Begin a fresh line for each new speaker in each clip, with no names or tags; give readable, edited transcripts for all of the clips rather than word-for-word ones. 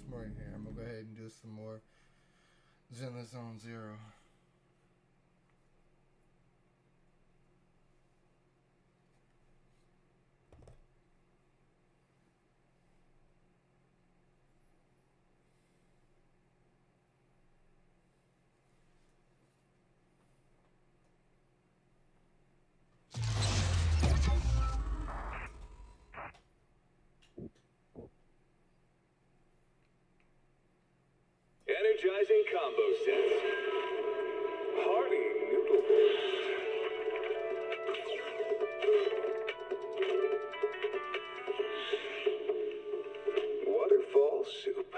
more in here. I'm gonna go ahead and do some more Zenless on Zero.
Energizing combo sets. Hearty noodles. Waterfall soup.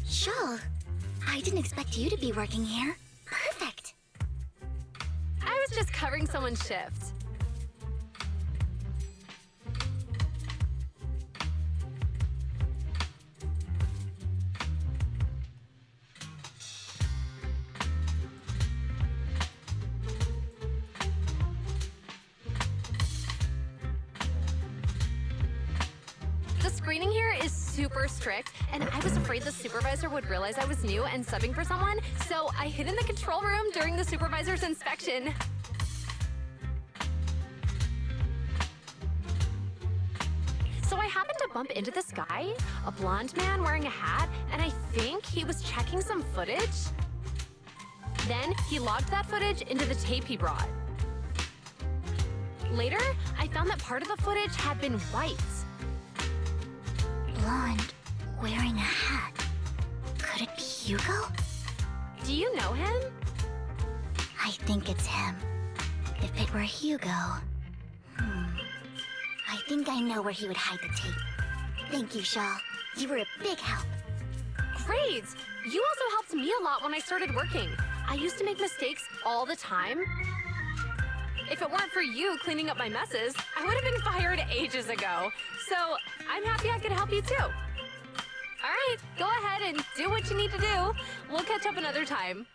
Sure. I didn't expect you to be working here. Perfect.
I was just covering someone's shift. screening here is super strict, and I was afraid the supervisor would realize I was new and subbing for someone, so I hid in the control room during the supervisor's inspection. So I happened to bump into this guy, a blonde man wearing a hat, and I think he was checking some footage. Then he logged that footage into the tape he brought. Later, I found that part of the footage had been white.
Blonde, wearing a hat. Could it be Hugo?
Do you know him?
I think it's him. If it were Hugo... I think I know where he would hide the tape. Thank you, Shaw. You were a big help.
Great! You also helped me a lot when I started working. I used to make mistakes all the time. If it weren't for you cleaning up my messes, I would have been fired ages ago. So I'm happy I could help you too. All right, go ahead and do what you need to do. We'll catch up another time.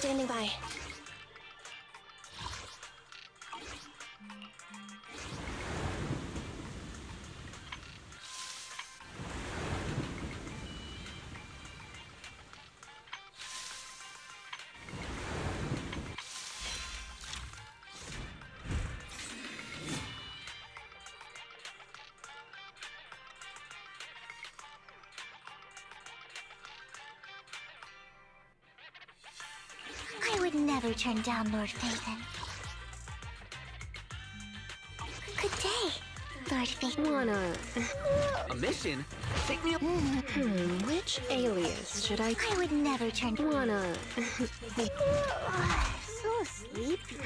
Standing by. I would never turn down Lord Phaethon. Good day, Lord Phaethon.
A mission? Take me up.
Which alias should I...
I would never turn... So sleepy.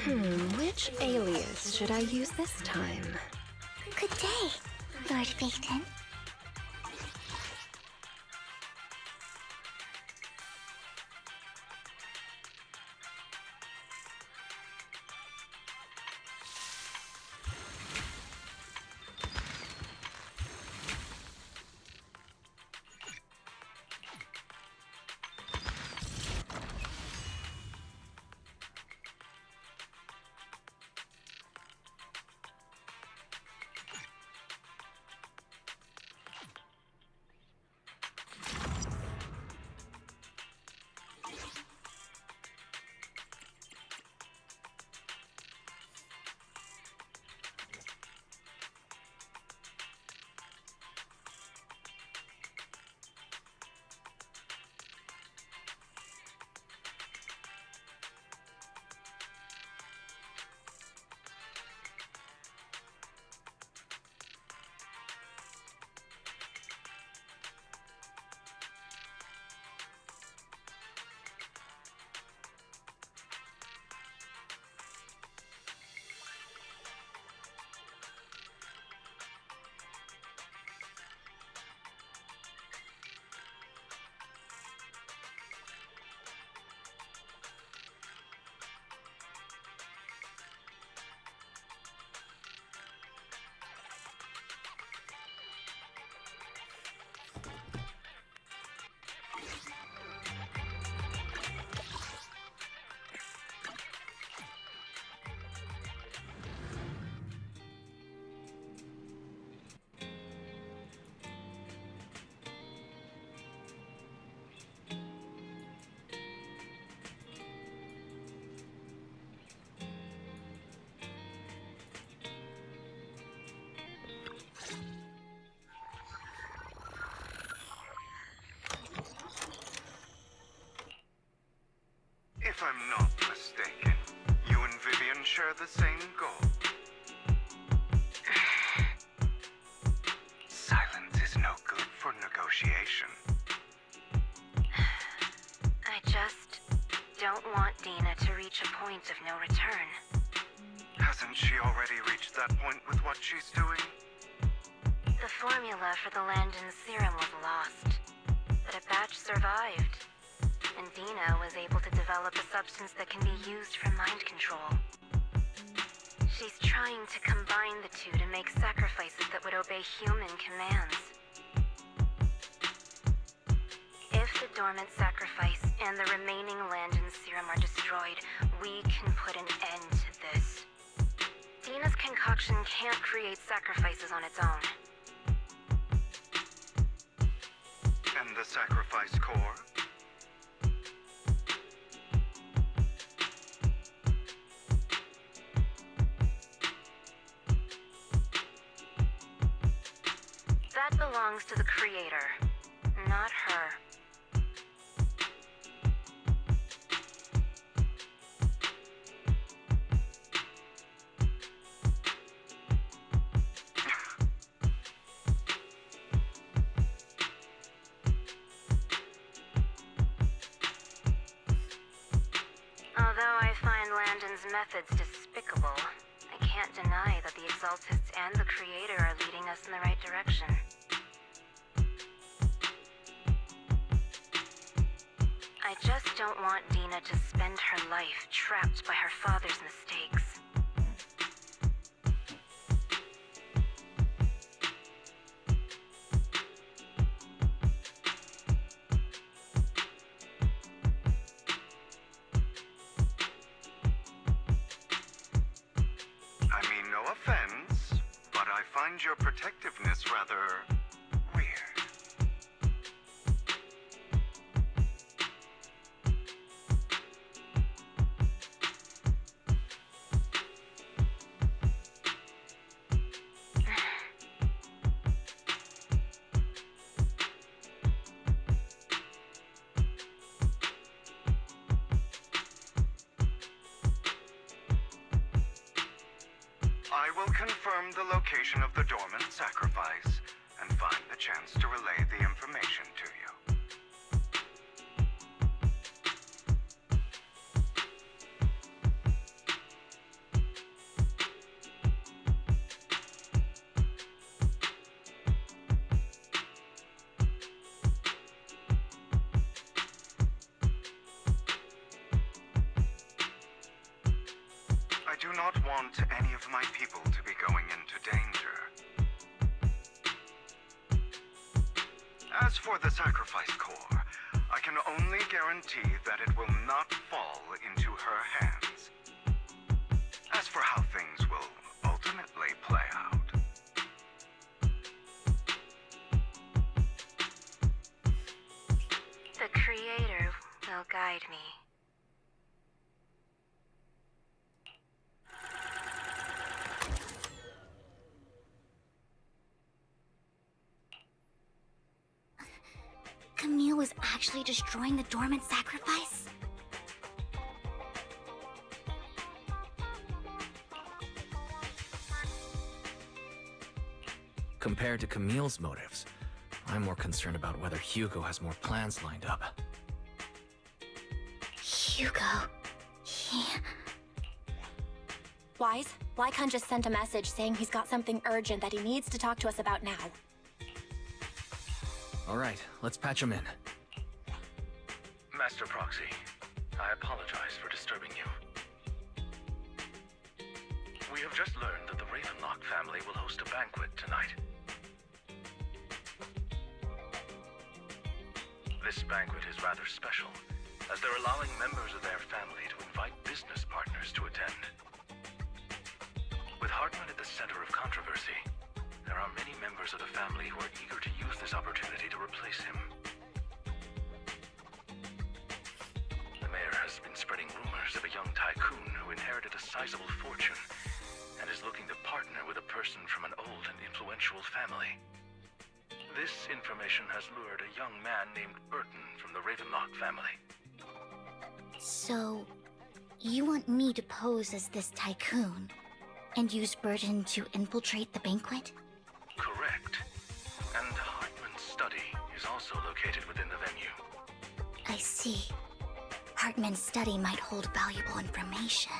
Which alias should I use this time?
Good day, Lord Phaethon.
If I'm not mistaken, you and Vivian share the same goal. Silence is no good for negotiation.
I just don't want Dina to reach a point of no return.
Hasn't she already reached that point with what she's doing?
The formula for the Landon serum was lost, but a batch survived, and Dina was able to develop a substance that can be used for mind control. She's trying to combine the two to make sacrifices that would obey human commands. If the dormant sacrifice and the remaining Landon serum are destroyed, we can put an end to this. Dina's concoction can't create sacrifices on its own.
And the sacrifice core?
That belongs to the creator, not her. Although I find Landon's methods despicable, I can't deny that the Exaltists and the Creator are leading us in the right direction. I just don't want Dina to spend her life trapped by her father's mistakes.
find your protectiveness rather weird. I will confirm the location of the dormant sacrifice and find the chance to relay the information to you. I do not want any of my people to be going into danger. As for the sacrifice core, I can only guarantee that it will not fall into her hands. As for how things will ultimately play out,
The Creator will guide me.
Camille was actually destroying the dormant sacrifice?
Compared to Camille's motives, I'm more concerned about whether Hugo has more plans lined up.
Hugo... he...
Wise, Lycon just sent a message saying he's got something urgent that he needs to talk to us about now.
All right, let's patch him in.
Master Proxy, I apologize for disturbing you. We have just learned that the Ravenlock family will host a banquet tonight. This banquet is rather special, as they're allowing members of their family to invite business partners to attend. With Hartman at the center of controversy, there are many members of the family who are eager to use this opportunity to replace him. The mayor has been spreading rumors of a young tycoon who inherited a sizable fortune and is looking to partner with a person from an old and influential family. This information has lured a young man named Burton from the Ravenlock family.
So... you want me to pose as this tycoon, and use Burton to infiltrate the banquet?
Correct. And Hartman's study is also located within the venue.
I see. Hartman's study might hold valuable information.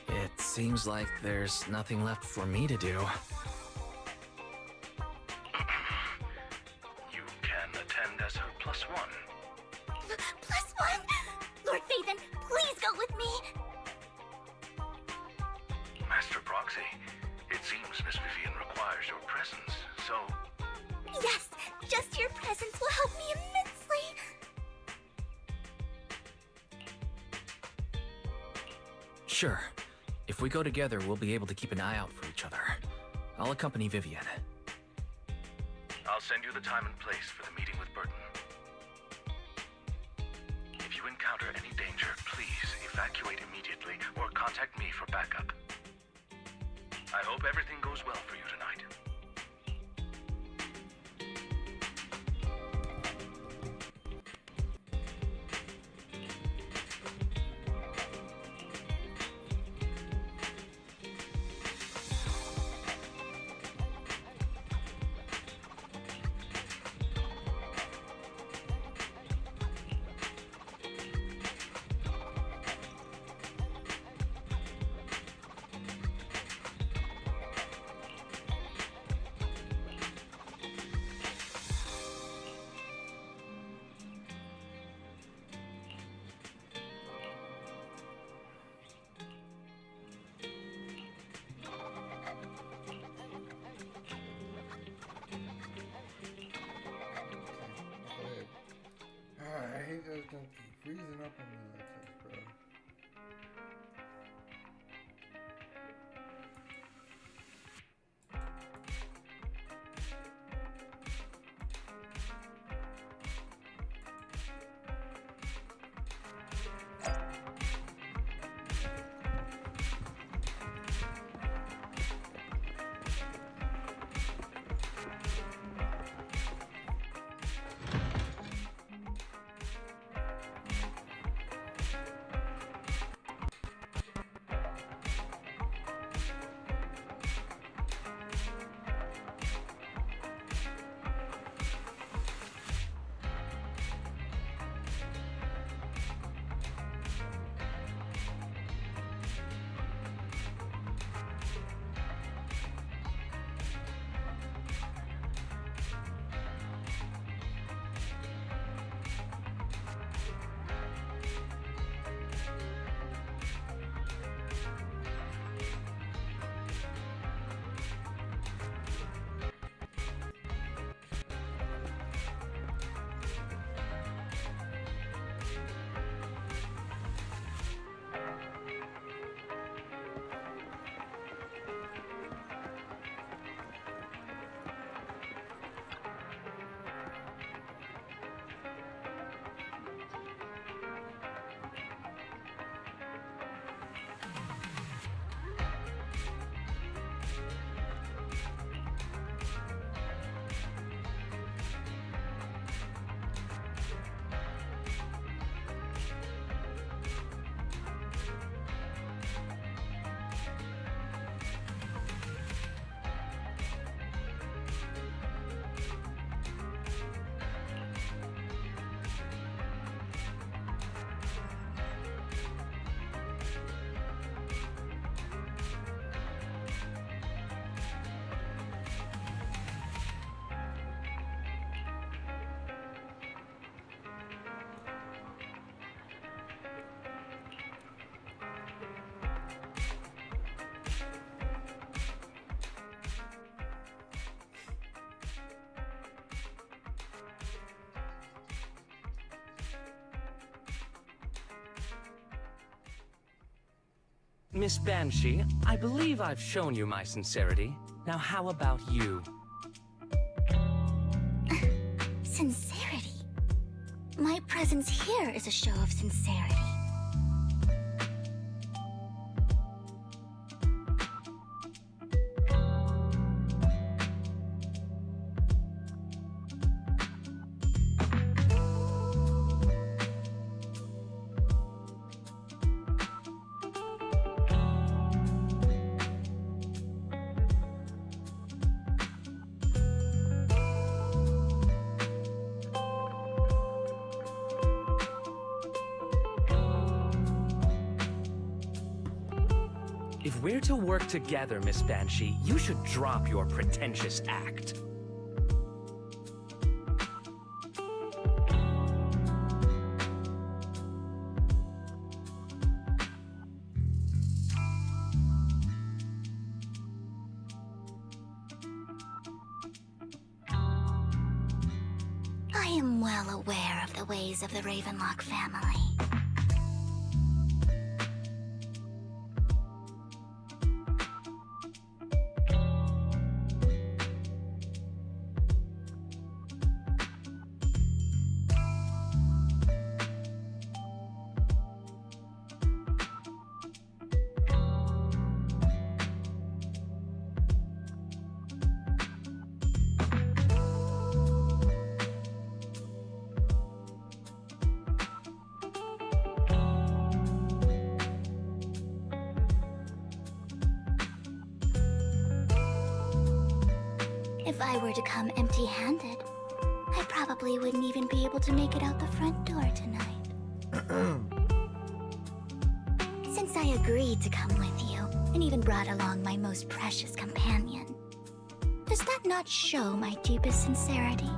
It seems like there's nothing left for me to do.
You can attend as her +1.
+1? Lord Phaethon, please go with me!
Master Proxy, it seems Miss Vivian requires your presence, so...
Yes! Just your presence will help me immensely!
Sure. If we go together, we'll be able to keep an eye out for each other. I'll accompany Vivian.
I'll send you the time and place for the meeting with Burton. If you encounter any danger, please evacuate immediately or contact me for backup. I hope everything goes well for you tonight.
Alright, he just gonna keep freezing up on me like this.
Miss Banshee, I believe I've shown you my sincerity. Now how about you?
Sincerity? My presence here is a show of sincerity.
If we're to work together, Miss Banshee, you should drop your pretentious act.
I am well aware of the ways of the Ravenlock family. If I were to come empty-handed, I probably wouldn't even be able to make it out the front door tonight. Since I agreed to come with you, and even brought along my most precious companion, does that not show my deepest sincerity?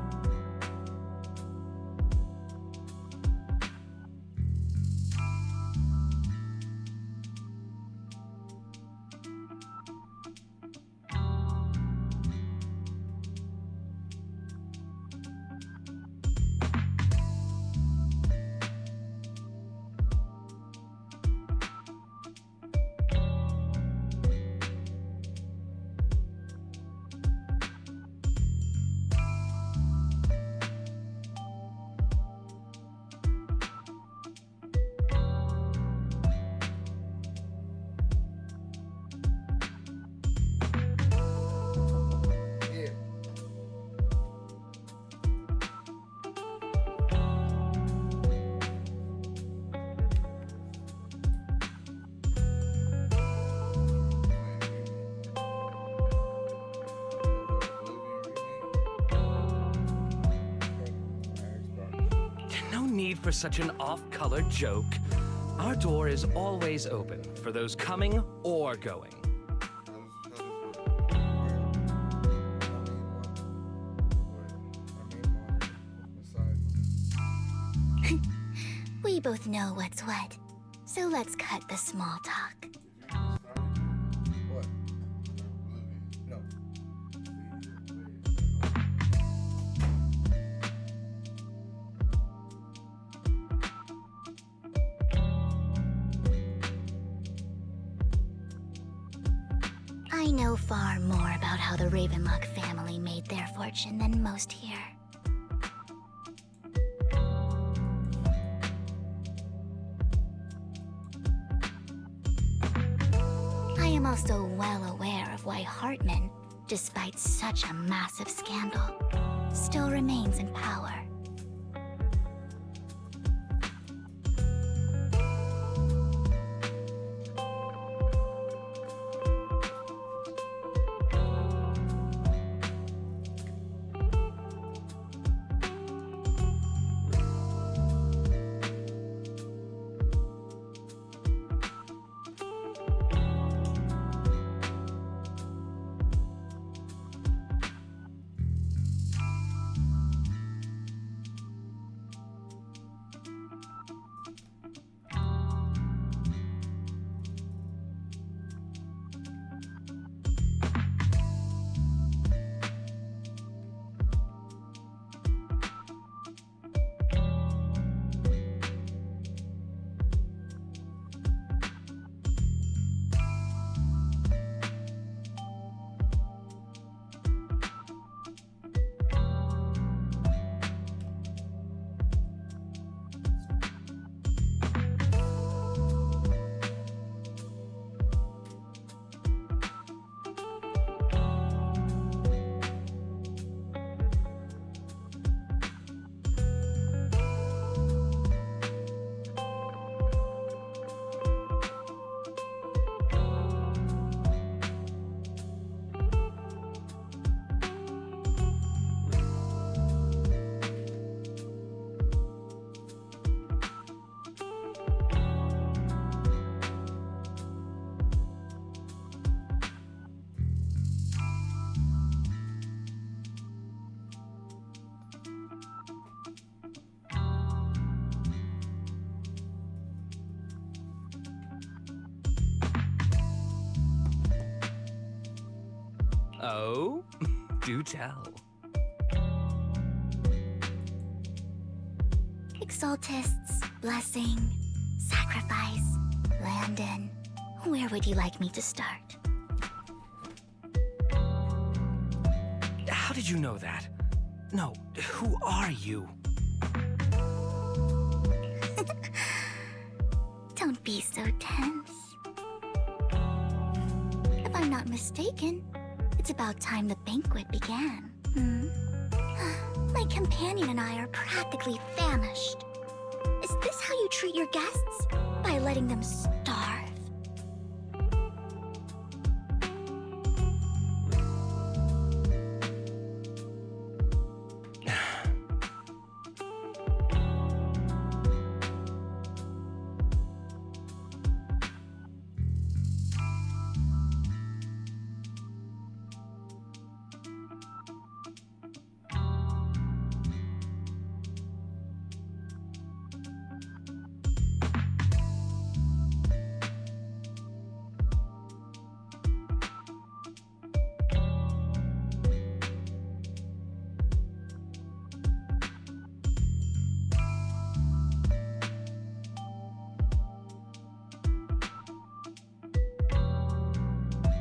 Need for such an off-color joke. Our door is always open for those coming or going.
We both know what's what, so let's cut the small talk. I know far more about how the Ravenlock family made their fortune than most here. I am also well aware of why Hartman, despite such a massive scandal, still remains in power.
Oh? Do tell.
Exaltists, blessing, sacrifice, Landon. Where would you like me to start?
How did you know that? No, who are you?
Don't be so tense. If I'm not mistaken, it's about time the banquet began. My companion and I are practically famished. Is this how you treat your guests? By letting them starve?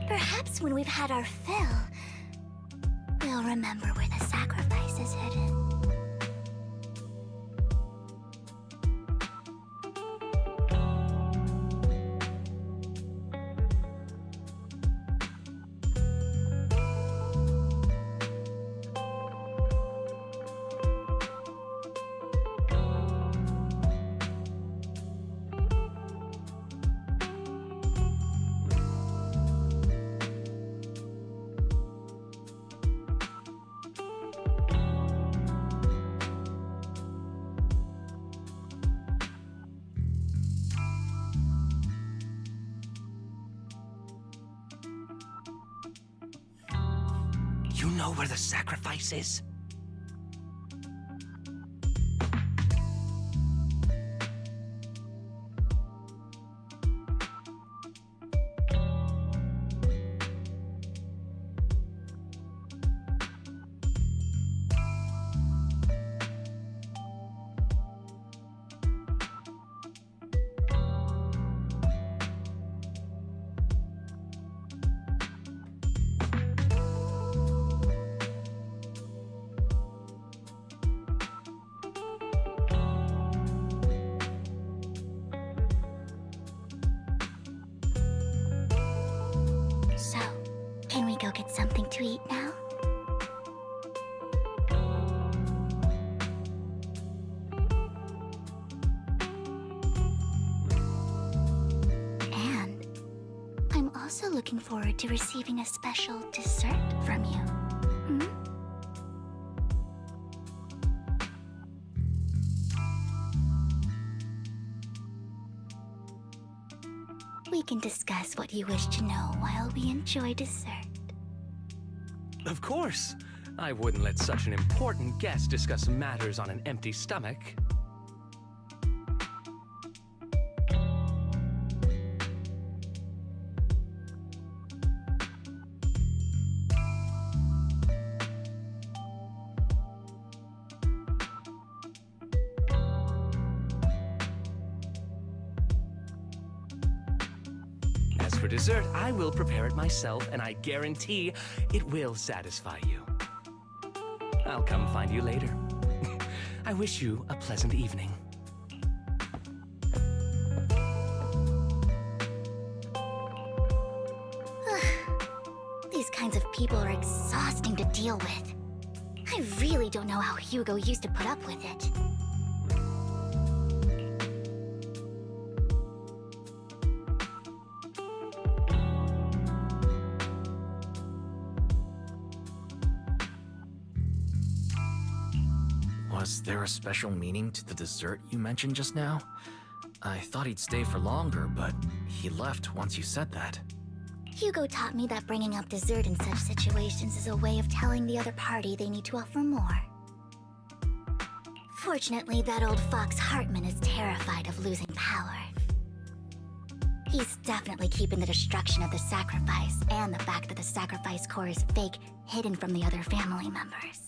Perhaps when we've had our fill, we'll remember where the sacrifice is hidden.
You know where the sacrifice is?
So, can we go get something to eat now? And I'm also looking forward to receiving a special dessert from you. We can discuss what you wish to know while we enjoy dessert.
Of course. I wouldn't let such an important guest discuss matters on an empty stomach. As for dessert, I will prepare it myself, and I guarantee it will satisfy you. I'll come find you later. I wish you a pleasant evening.
These kinds of people are exhausting to deal with. I really don't know how Hugo used to put up with it.
Was there a special meaning to the dessert you mentioned just now? I thought he'd stay for longer, but he left once you said that.
Hugo taught me that bringing up dessert in such situations is a way of telling the other party they need to offer more. Fortunately, that old fox Hartman is terrified of losing power. He's definitely keeping the destruction of the sacrifice and the fact that the sacrifice core is fake hidden from the other family members.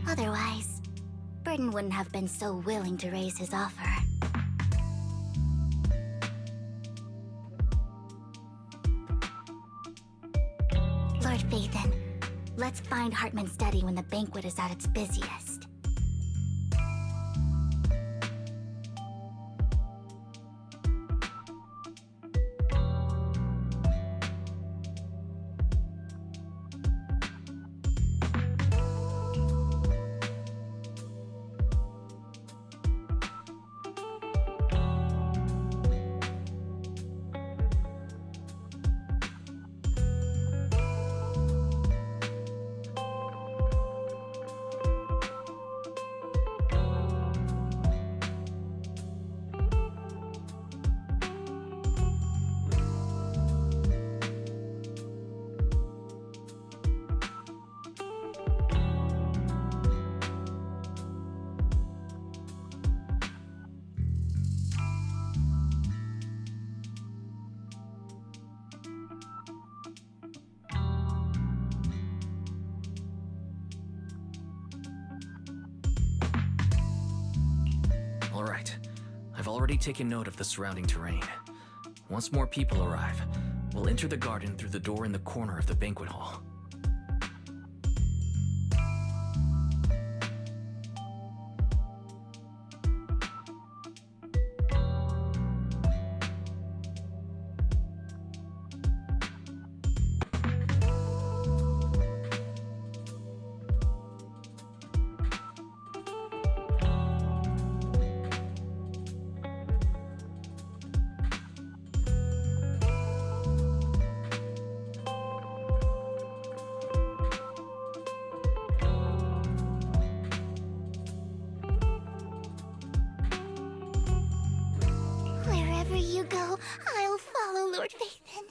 Otherwise, Burton wouldn't have been so willing to raise his offer. Lord Phaethon, let's find Hartman's study when the banquet is at its busiest.
All right. I've already taken note of the surrounding terrain. Once more people arrive, we'll enter the garden through the door in the corner of the banquet hall.
Wherever you go, I'll follow, Lord Phaethon.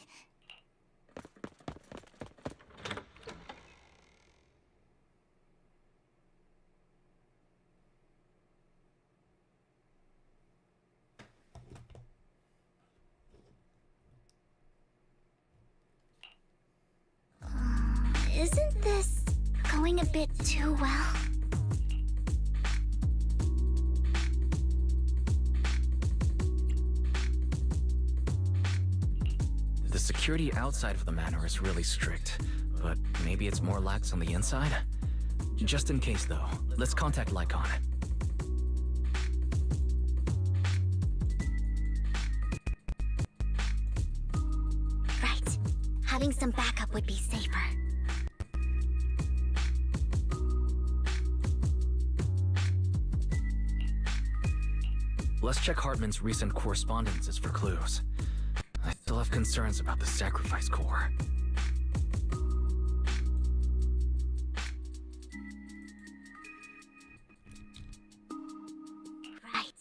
Isn't this going a bit too well?
The security outside of the manor is really strict, but maybe it's more lax on the inside? Just in case, though, let's contact Lycon.
Right. Having some backup would be safer.
Let's check Hartman's recent correspondences for clues. I still have concerns about the sacrifice core.
Right.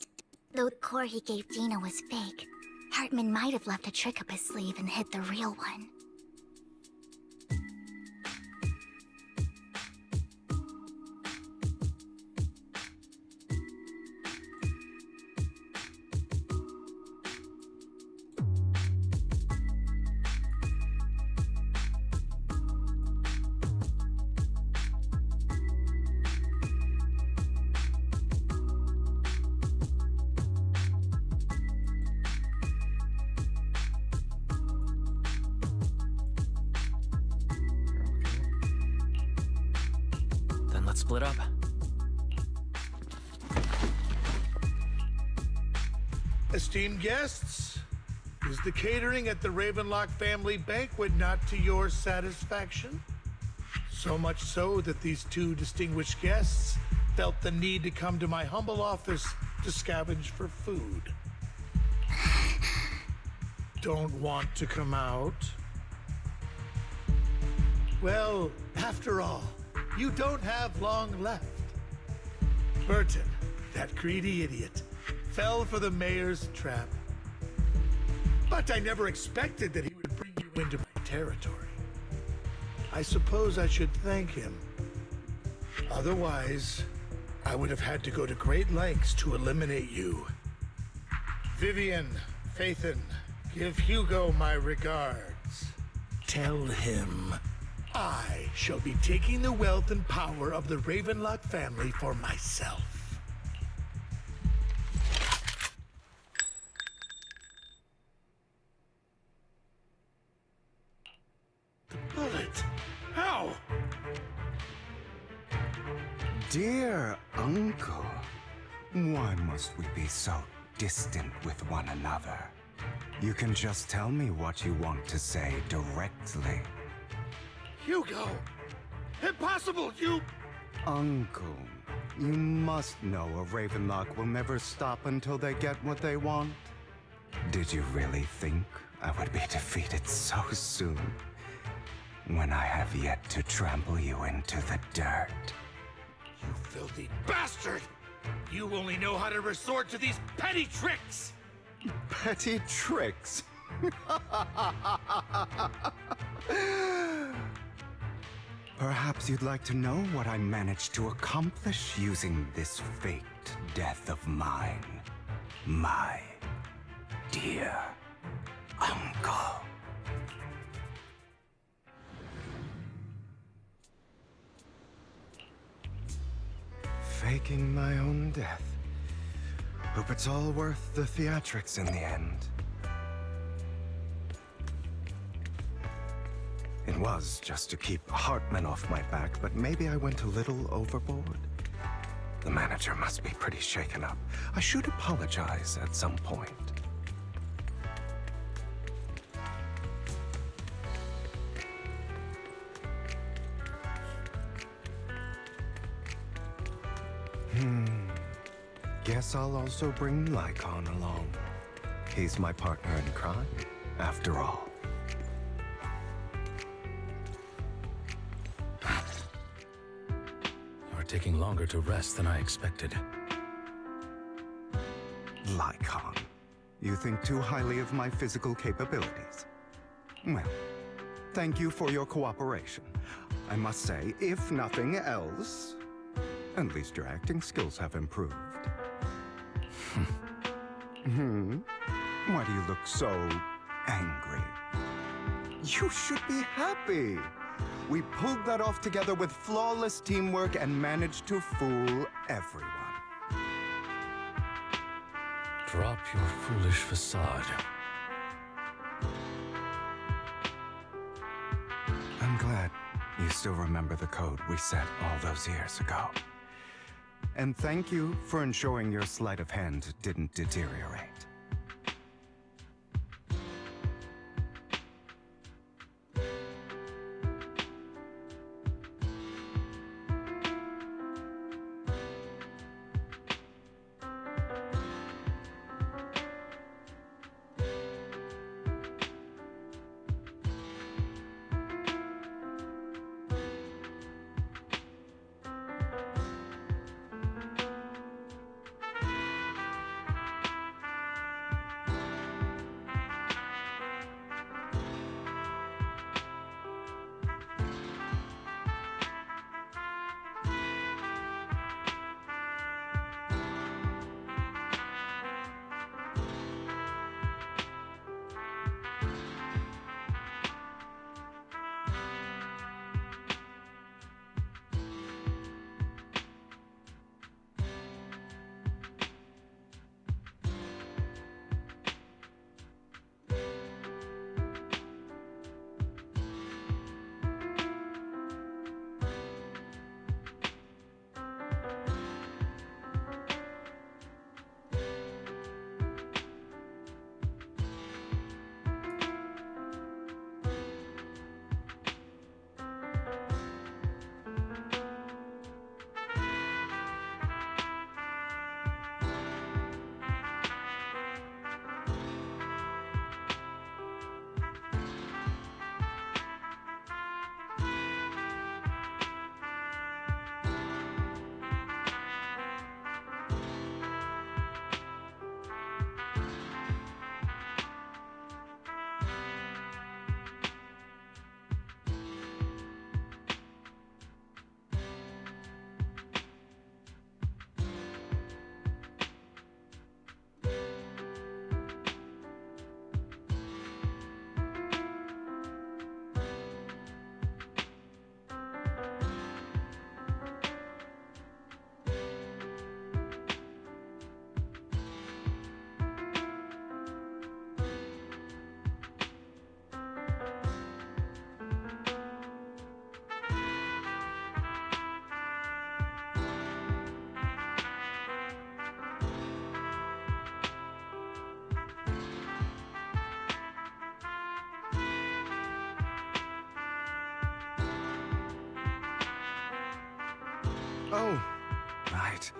Though the core he gave Dina was fake, Hartman might have left a trick up his sleeve and hid the real one.
Then let's split up.
Esteemed guests, is the catering at the Ravenlock family banquet not to your satisfaction? So much so that these two distinguished guests felt the need to come to my humble office to scavenge for food. Don't want to come out? Well, after all, you don't have long left. Burton, that greedy idiot, fell for the mayor's trap. But I never expected that he would bring you into my territory. I suppose I should thank him. Otherwise, I would have had to go to great lengths to eliminate you. Vivian, Phaethon, give Hugo my regards. Tell him I shall be taking the wealth and power of the Ravenlock family for myself. The bullet? How?
Dear Uncle, why must we be so distant with one another? You can just tell me what you want to say directly.
Hugo! Impossible!
Uncle, you must know a Ravenlock will never stop until they get what they want. Did you really think I would be defeated so soon? When I have yet to trample you into the dirt.
You filthy bastard! You only know how to resort to these petty tricks!
Petty tricks? Perhaps you'd like to know what I managed to accomplish using this faked death of mine, my dear uncle. Faking my own death. Hope it's all worth the theatrics in the end. It was just to keep Hartman off my back, but maybe I went a little overboard. The manager must be pretty shaken up. I should apologize at some point. Guess I'll also bring Lycon along. He's my partner in crime, after all.
You're taking longer to rest than I expected.
Lycon, you think too highly of my physical capabilities. Well, thank you for your cooperation. I must say, if nothing else, at least your acting skills have improved. Why do you look so angry? You should be happy. We pulled that off together with flawless teamwork and managed to fool everyone.
Drop your foolish facade.
I'm glad you still remember the code we set all those years ago. And thank you for ensuring your sleight of hand didn't deteriorate. Oh, right.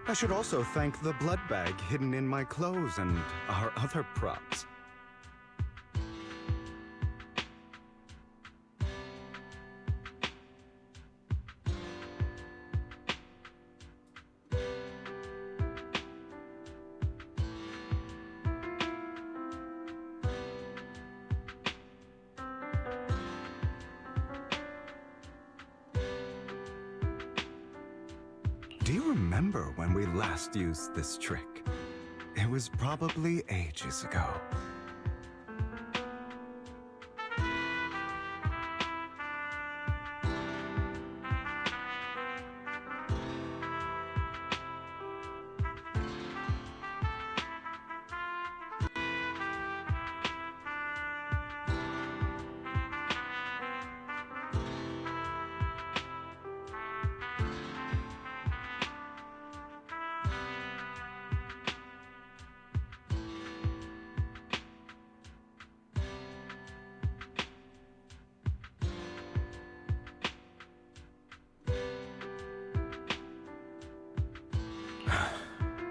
I should also thank the blood bag hidden in my clothes and our other props. Do you remember when we last used this trick? It was probably ages ago.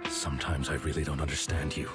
Sometimes I really don't understand you.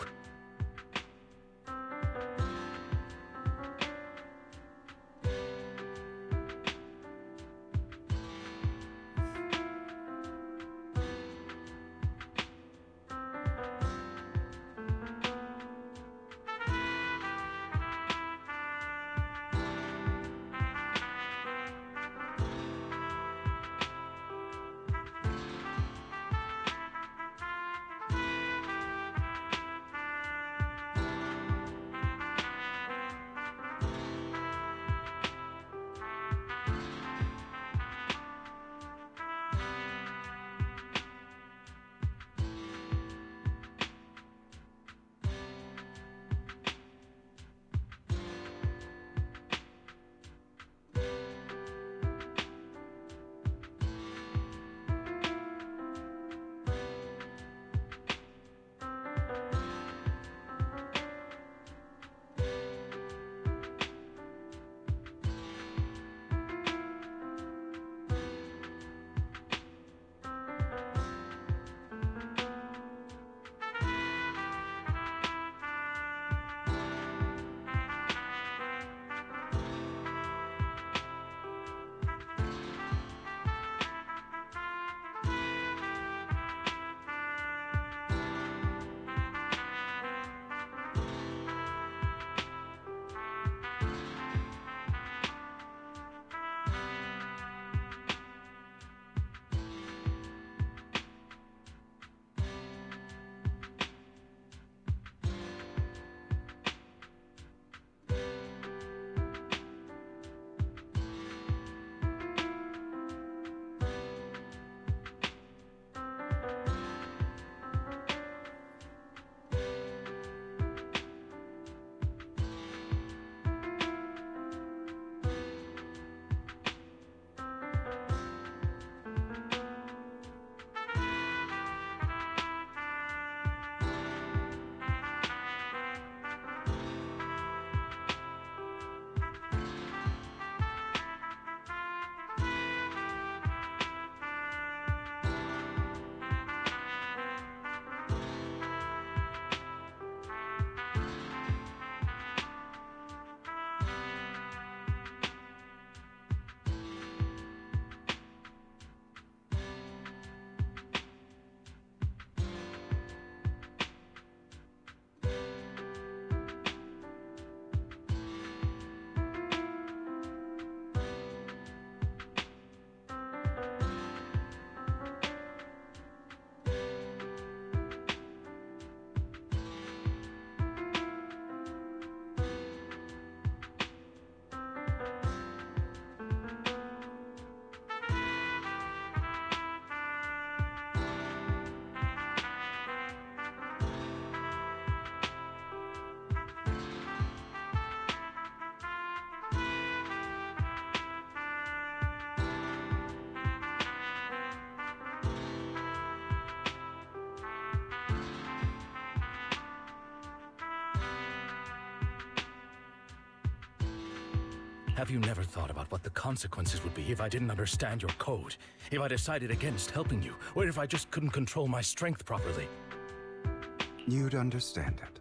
Have you never thought about what the consequences would be if I didn't understand your code? If I decided against helping you? Or if I just couldn't control my strength properly?
You'd understand it.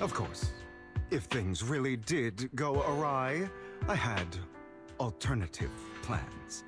Of course, if things really did go awry, I had alternative plans.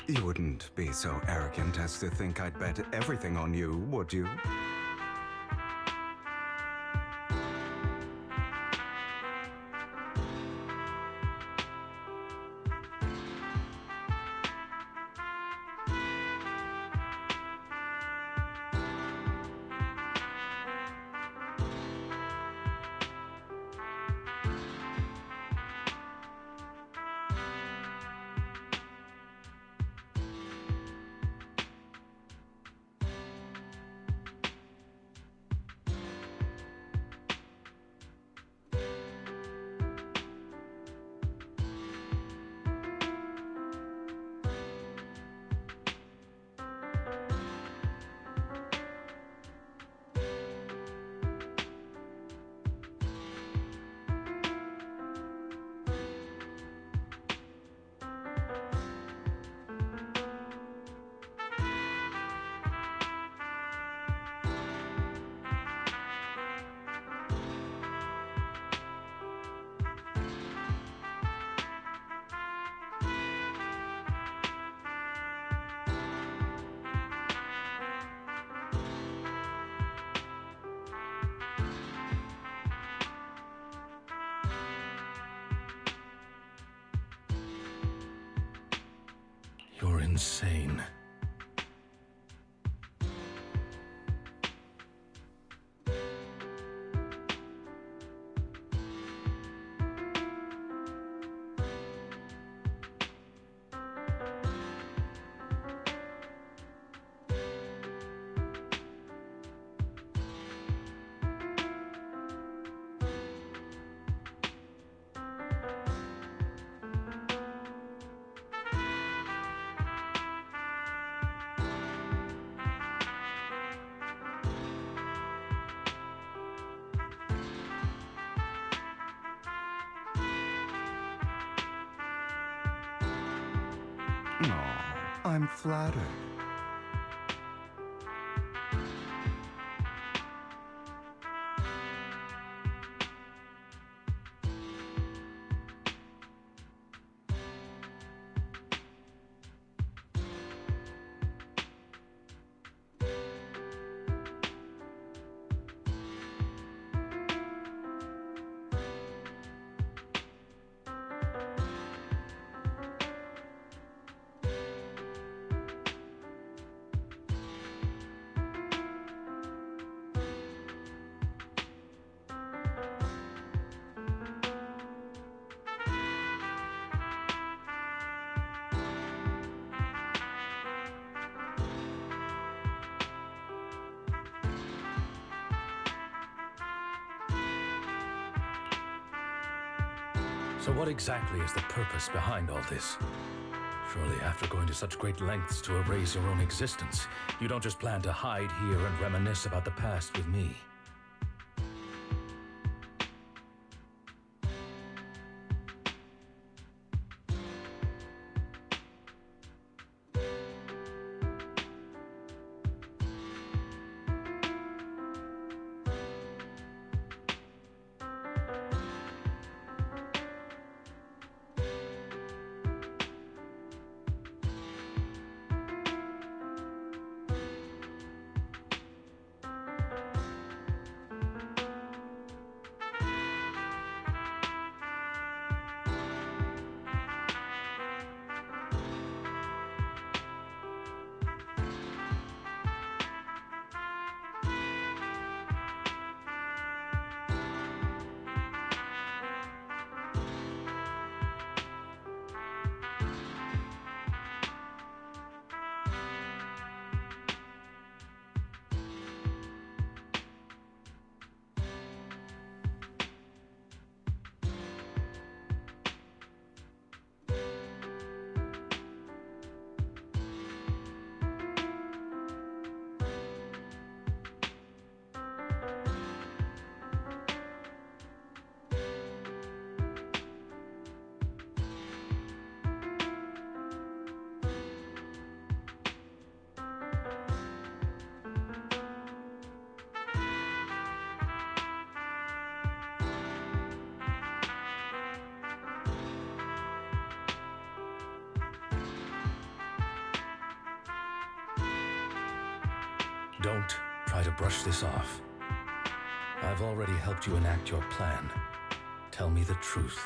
You wouldn't be so arrogant as to think I'd bet everything on you, would you?
You're insane.
I'm flattered.
So what exactly is the purpose behind all this? Surely after going to such great lengths to erase your own existence, you don't just plan to hide here and reminisce about the past with me. Don't try to brush this off. I've already helped you enact your plan. Tell me the truth.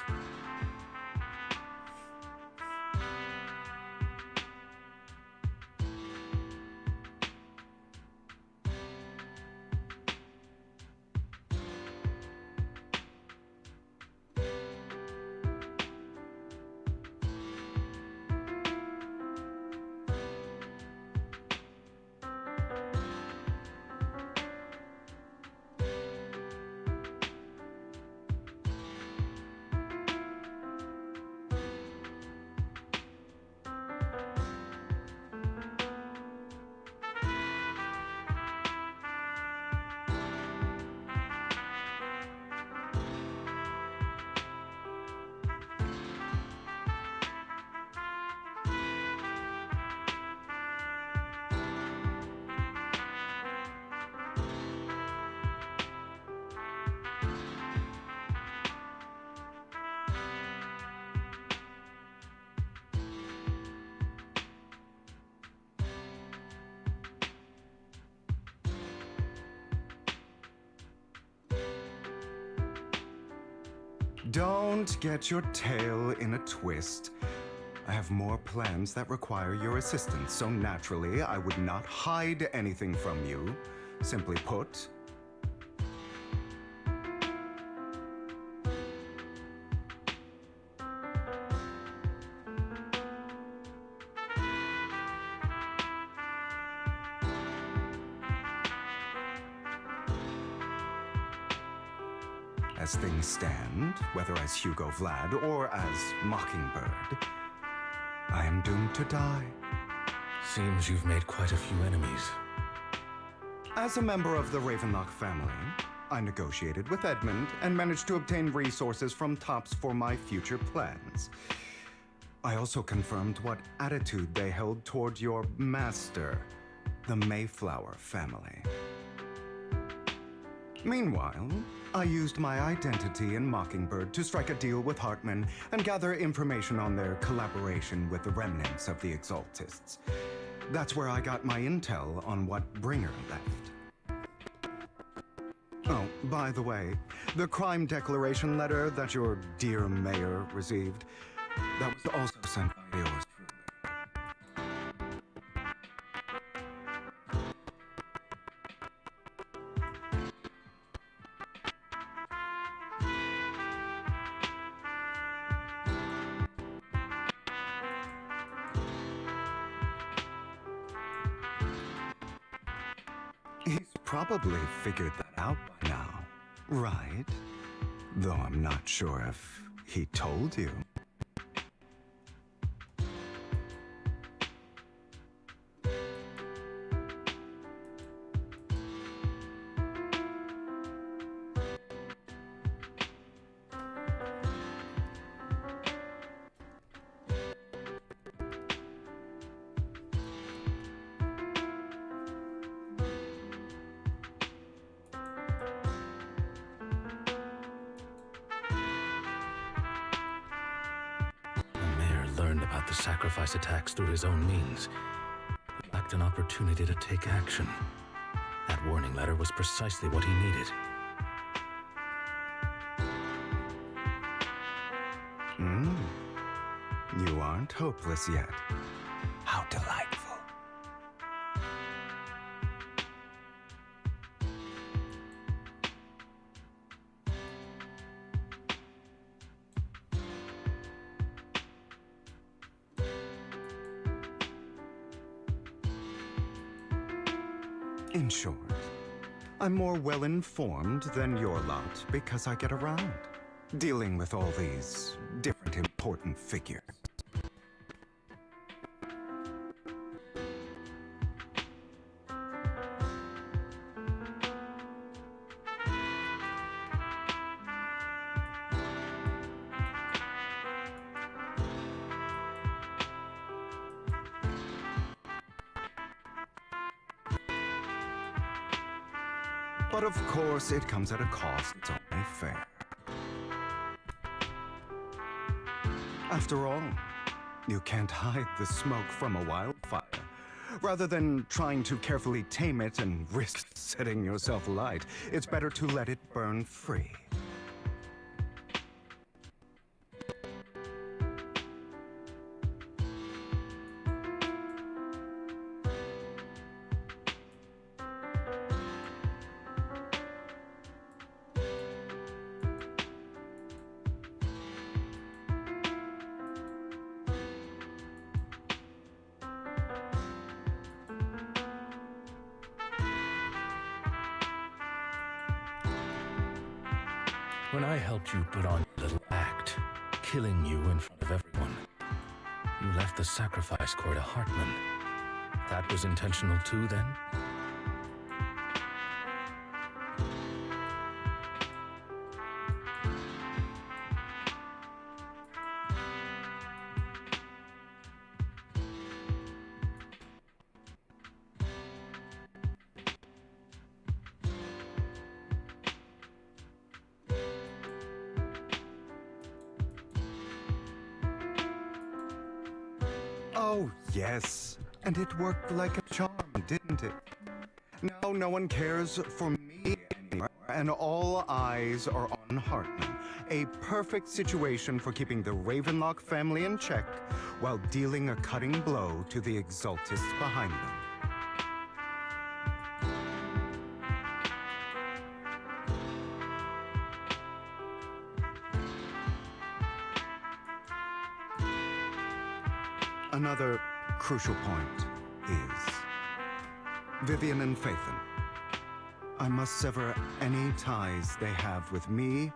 Don't get your tail in a twist. I have more plans that require your assistance, so naturally I would not hide anything from you. Simply put, as things stand, whether as Hugo Vlad or as Mockingbird, I am doomed to die.
Seems you've made quite a few enemies.
As a member of the Ravenlock family, I negotiated with Edmund and managed to obtain resources from Tops for my future plans. I also confirmed what attitude they held toward your master, the Mayflower family. Meanwhile, I used my identity in Mockingbird to strike a deal with Hartman and gather information on their collaboration with the remnants of the Exaltists. That's where I got my intel on what Bringer left. Oh, by the way, the crime declaration letter that your dear mayor received, that was also sent by yours truly. He's probably figured that out by now, right? Though I'm not sure if he told you.
About the sacrifice attacks through his own means, but lacked an opportunity to take action. That warning letter was precisely what he needed.
You aren't hopeless yet. How delightful. In short, I'm more well-informed than your lot because I get around, dealing with all these different important figures. But of course, it comes at a cost. It's only fair. After all, you can't hide the smoke from a wildfire. Rather than trying to carefully tame it and risk setting yourself alight, it's better to let it burn free.
When I helped you put on your little act, killing you in front of everyone, you left the sacrifice core to Hartman. That was intentional too, then?
Oh, yes. And it worked like a charm, didn't it? Now no one cares for me anymore, and all eyes are on Hartman. A perfect situation for keeping the Ravenlock family in check while dealing a cutting blow to the Exaltists behind them. Another crucial point is Vivian and Phaethon. I must sever any ties they have with me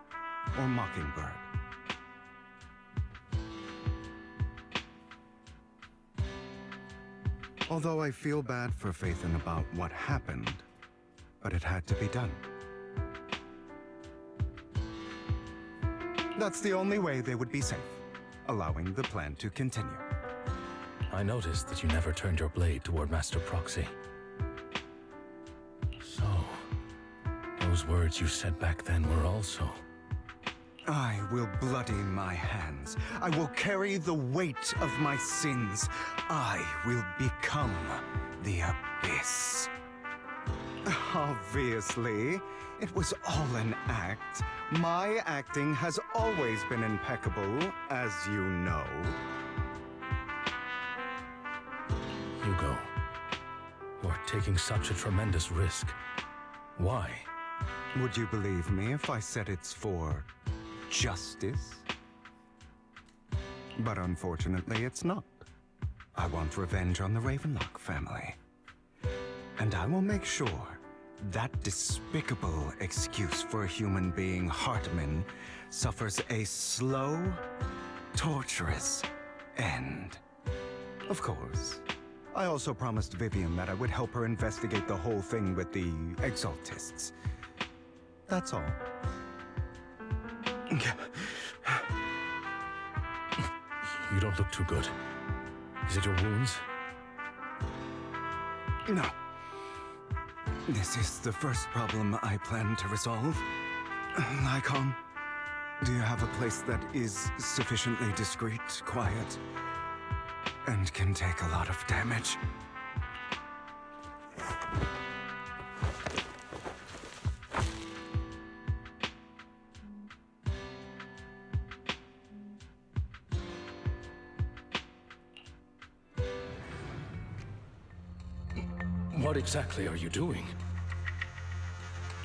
or Mockingbird. Although I feel bad for Phaethon about what happened, but it had to be done. That's the only way they would be safe. allowing the plan to continue.
I noticed that you never turned your blade toward Master Proxy. So, those words you said back then were also...
I will bloody my hands. I will carry the weight of my sins. I will become the Abyss. Obviously, it was all an act. My acting has always been impeccable, as you know.
Hugo, you're taking such a tremendous risk. Why?
Would you believe me if I said it's for justice? But unfortunately, it's not. I want revenge on the Ravenlock family. And I will make sure that despicable excuse for a human being, Hartman, suffers a slow, torturous end. Of course, I also promised Vivian that I would help her investigate the whole thing with the Exaltists. That's all.
You don't look too good. Is it your wounds?
No. This is the first problem I plan to resolve. Lycon, do you have a place that is sufficiently discreet, quiet, and can take a lot of damage?
What exactly are you doing?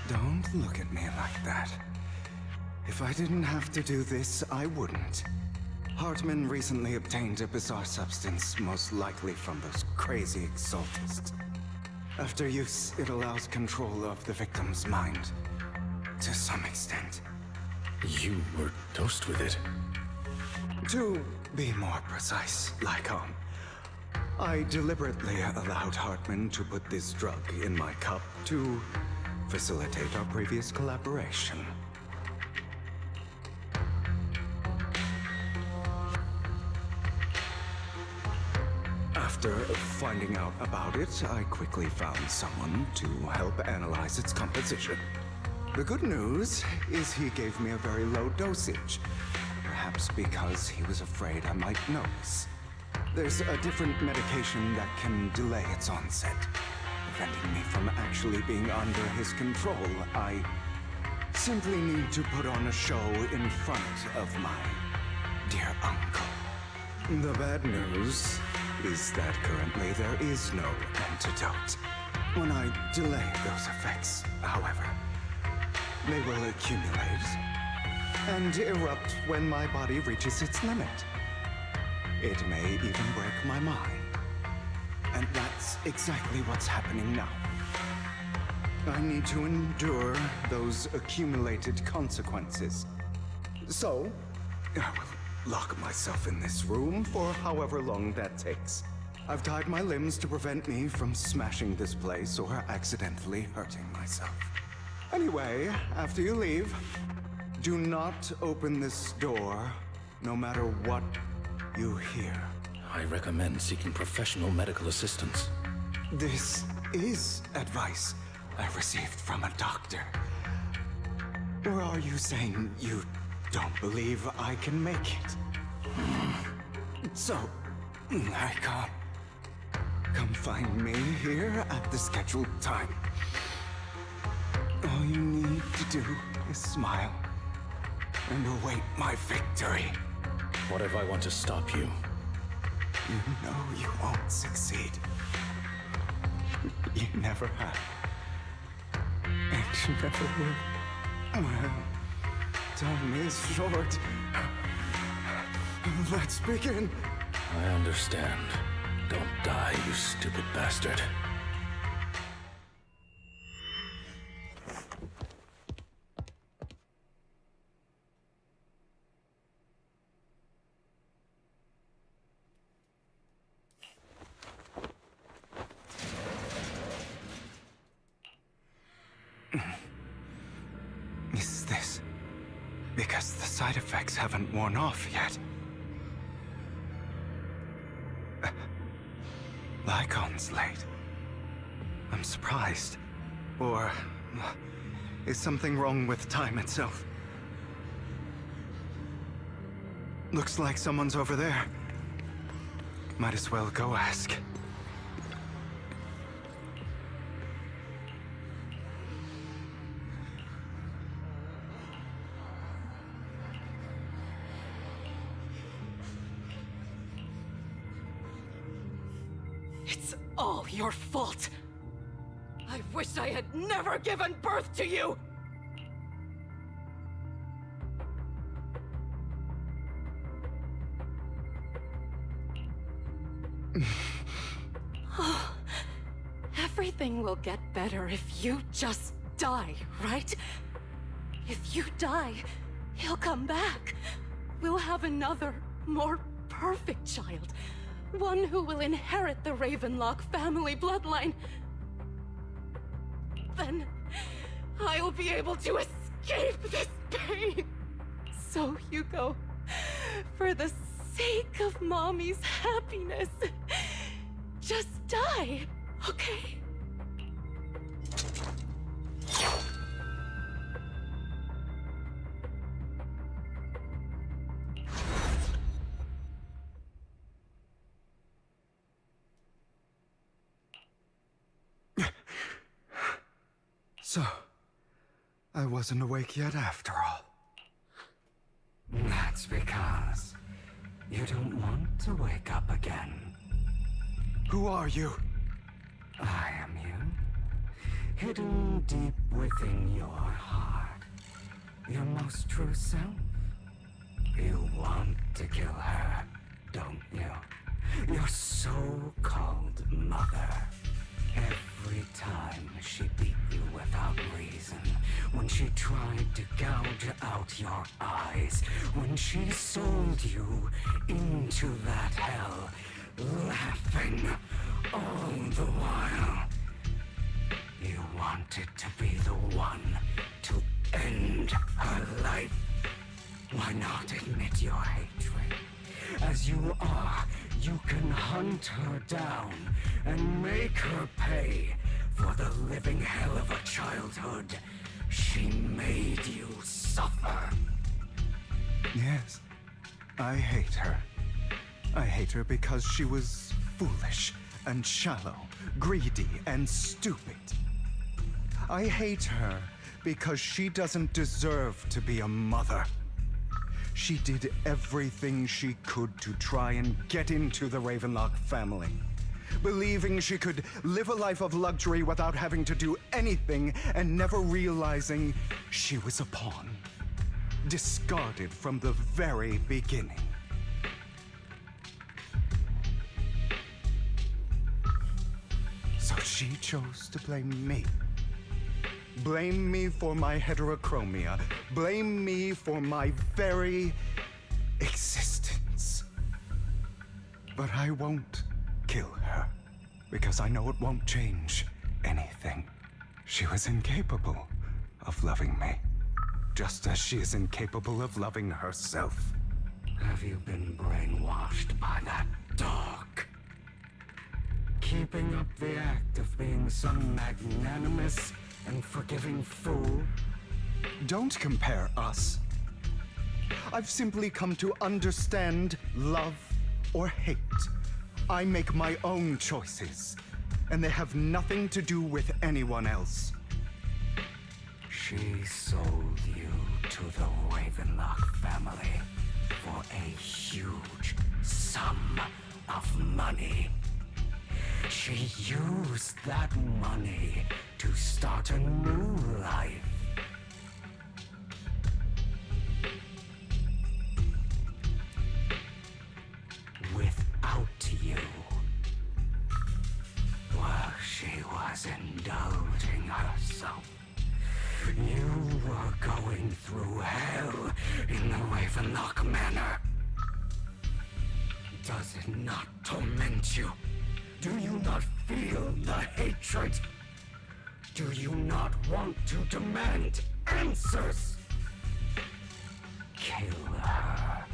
Don't look at me like that. If I didn't have to do this, I wouldn't. Hartman recently obtained a bizarre substance, most likely from those crazy Exaltists. After use, it allows control of the victim's mind. To some extent.
You were dosed with it?
To be more precise, Lycon, I deliberately allowed Hartman to put this drug in my cup to facilitate our previous collaboration. After finding out about it, I quickly found someone to help analyze its composition. The good news is he gave me a very low dosage, perhaps because he was afraid I might notice. There's a different medication that can delay its onset, preventing me from actually being under his control. I simply need to put on a show in front of my dear uncle. The bad news is that currently there is no antidote. When I delay those effects, however, they will accumulate and erupt when my body reaches its limit. It may even break my mind. And that's exactly what's happening now. I need to endure those accumulated consequences. So, I will lock myself in this room for however long that takes. I've tied my limbs to prevent me from smashing this place or accidentally hurting myself. Anyway, after you leave, do not open this door, no matter what you hear.
I recommend seeking professional medical assistance.
This is advice I received from a doctor. Or are you saying you don't believe I can make it? So, I can't. Come find me here at the scheduled time. All you need to do is smile and await my victory.
What if I want to stop you?
You know you won't succeed. You never have. And you never will. Well, time is short. Let's begin.
I understand. Don't die, you stupid bastard.
Is this because the side effects haven't worn off yet? bygones late. I'm surprised. Or is something wrong with time itself? Looks like someone's over there. Might as well go ask.
It's all your fault. I wish I had never given birth to you! Everything will get better if you just die, right? If you die, he'll come back. We'll have another, more perfect child. One who will inherit the Ravenlock family bloodline. Then I'll be able to escape this pain. So, Hugo, for the sake of Mommy's happiness, just die, okay?
So, I wasn't awake yet after all.
That's because you don't want to wake up again.
Who are you?
I am you. Hidden deep within your heart. Your most true self. You want to kill her, don't you? Your so-called mother. Every time she beat you without reason, when she tried to gouge out your eyes, when she sold you into that hell, laughing all the while. You wanted to be the one to end her life. Why not admit your hatred? As you are, you can hunt her down and make her pay for the living hell of a childhood she made you suffer.
Yes, I hate her. I hate her because she was foolish and shallow, greedy and stupid. I hate her because she doesn't deserve to be a mother. She did everything she could to try and get into the Ravenlock family, believing she could live a life of luxury without having to do anything and never realizing she was a pawn, discarded from the very beginning. So she chose to blame me. Blame me for my heterochromia. Blame me for my very existence. But I won't kill her, because I know it won't change anything. She was incapable of loving me, just as she is incapable of loving herself.
Have you been brainwashed by that dog? Keeping up the act of being some magnanimous and forgiving fool?
Don't compare us. I've simply come to understand love or hate. I make my own choices, and they have nothing to do with anyone else.
She sold you to the Ravenlock family for a huge sum of money. She used that money to start a new life. Without you. While she was indulging herself. You were going through hell in the Ravenlock Manor. Does it not torment you? Do you not feel the hatred? Do you not want to demand answers? Kill her.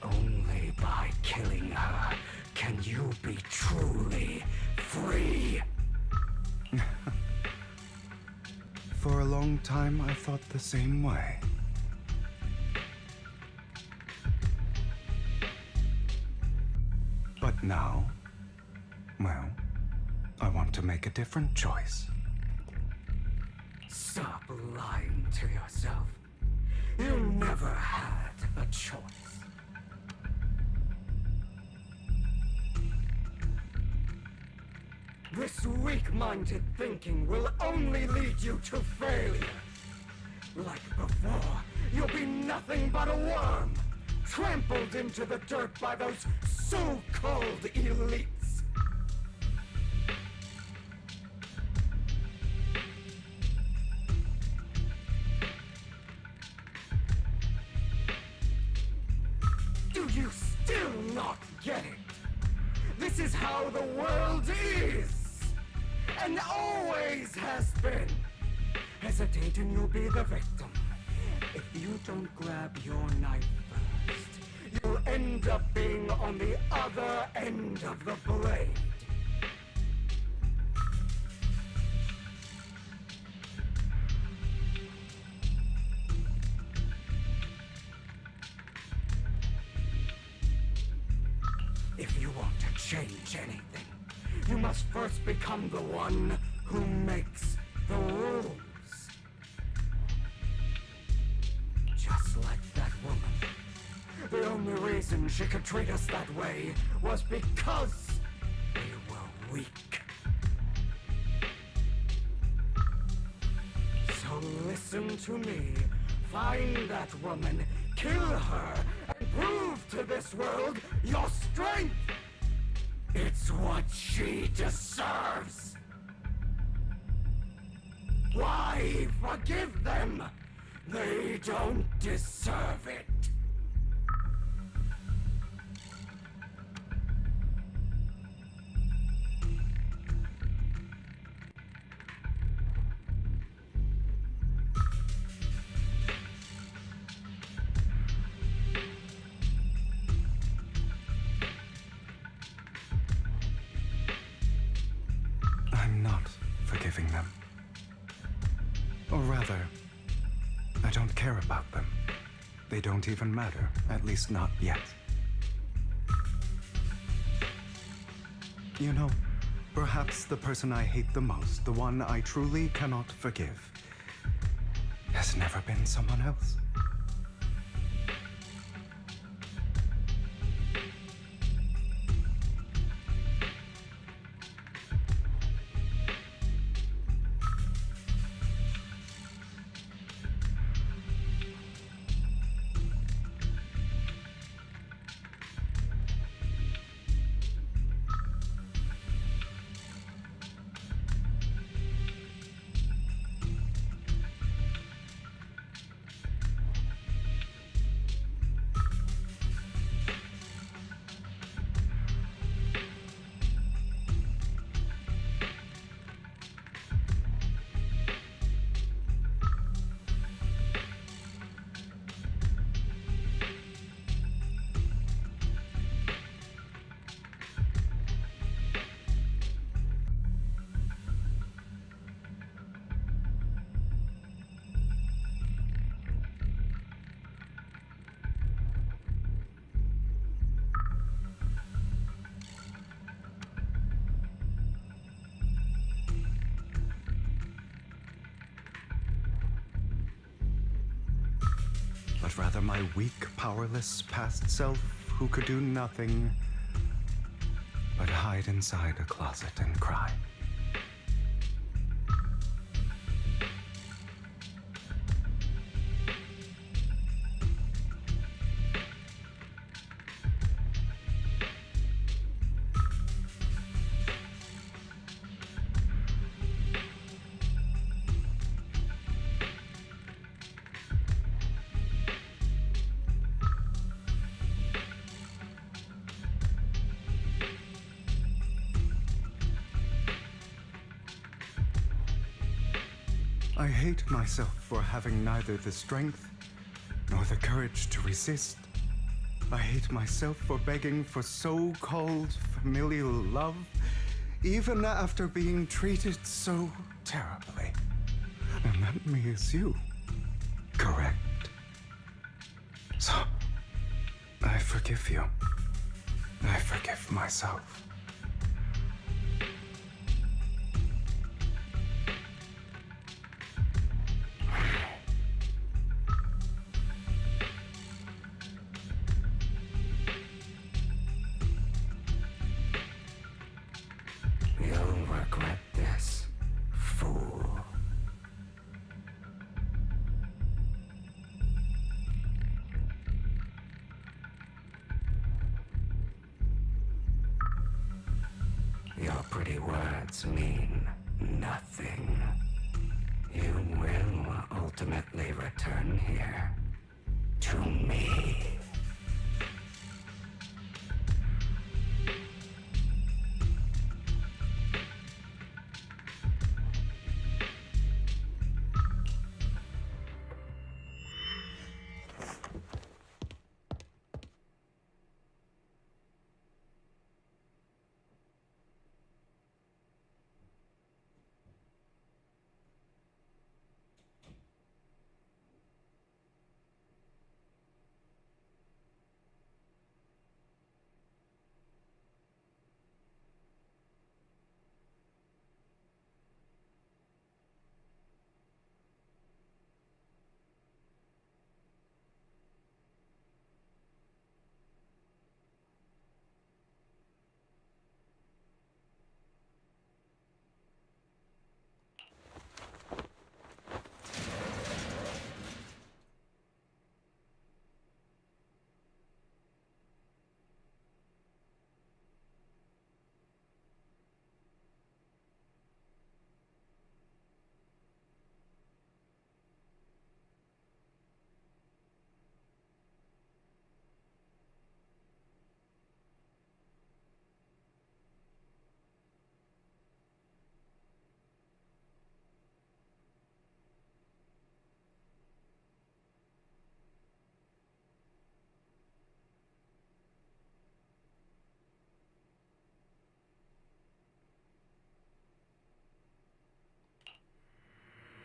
Only by killing her can you be truly
long time, I thought the same way. But now, well, I want to make a different choice.
Stop lying to yourself. You never had a choice. This weak-minded thinking will only lead you to failure. Like before, you'll be nothing but a worm, trampled into the dirt by those so-called elites. Do you still not get it? This is how the world is, and always has been. Hesitate and you'll be the victim. If you don't grab your knife first, you'll end up being on the other end of the blade. If you want to change anything, you must first become the one who makes the rules. Just like that woman. The only reason she could treat us that way was because we were weak. So listen to me. Find that woman, kill her, and prove to this world your strength. It's what she deserves. Why forgive them? They don't deserve it.
I'm not forgiving them. Or rather, I don't care about them. They don't even matter, at least not yet. You know, perhaps the person I hate the most, the one I truly cannot forgive, has never been someone else. But rather my weak, powerless past self who could do nothing but hide inside a closet and cry. I hate myself for having neither the strength nor the courage to resist. I hate myself for begging for so-called familial love, even after being treated so terribly. And that me is you. Correct. So, I forgive you. I forgive myself.
You'll regret this, fool. Your pretty words mean nothing. You will ultimately return here to me.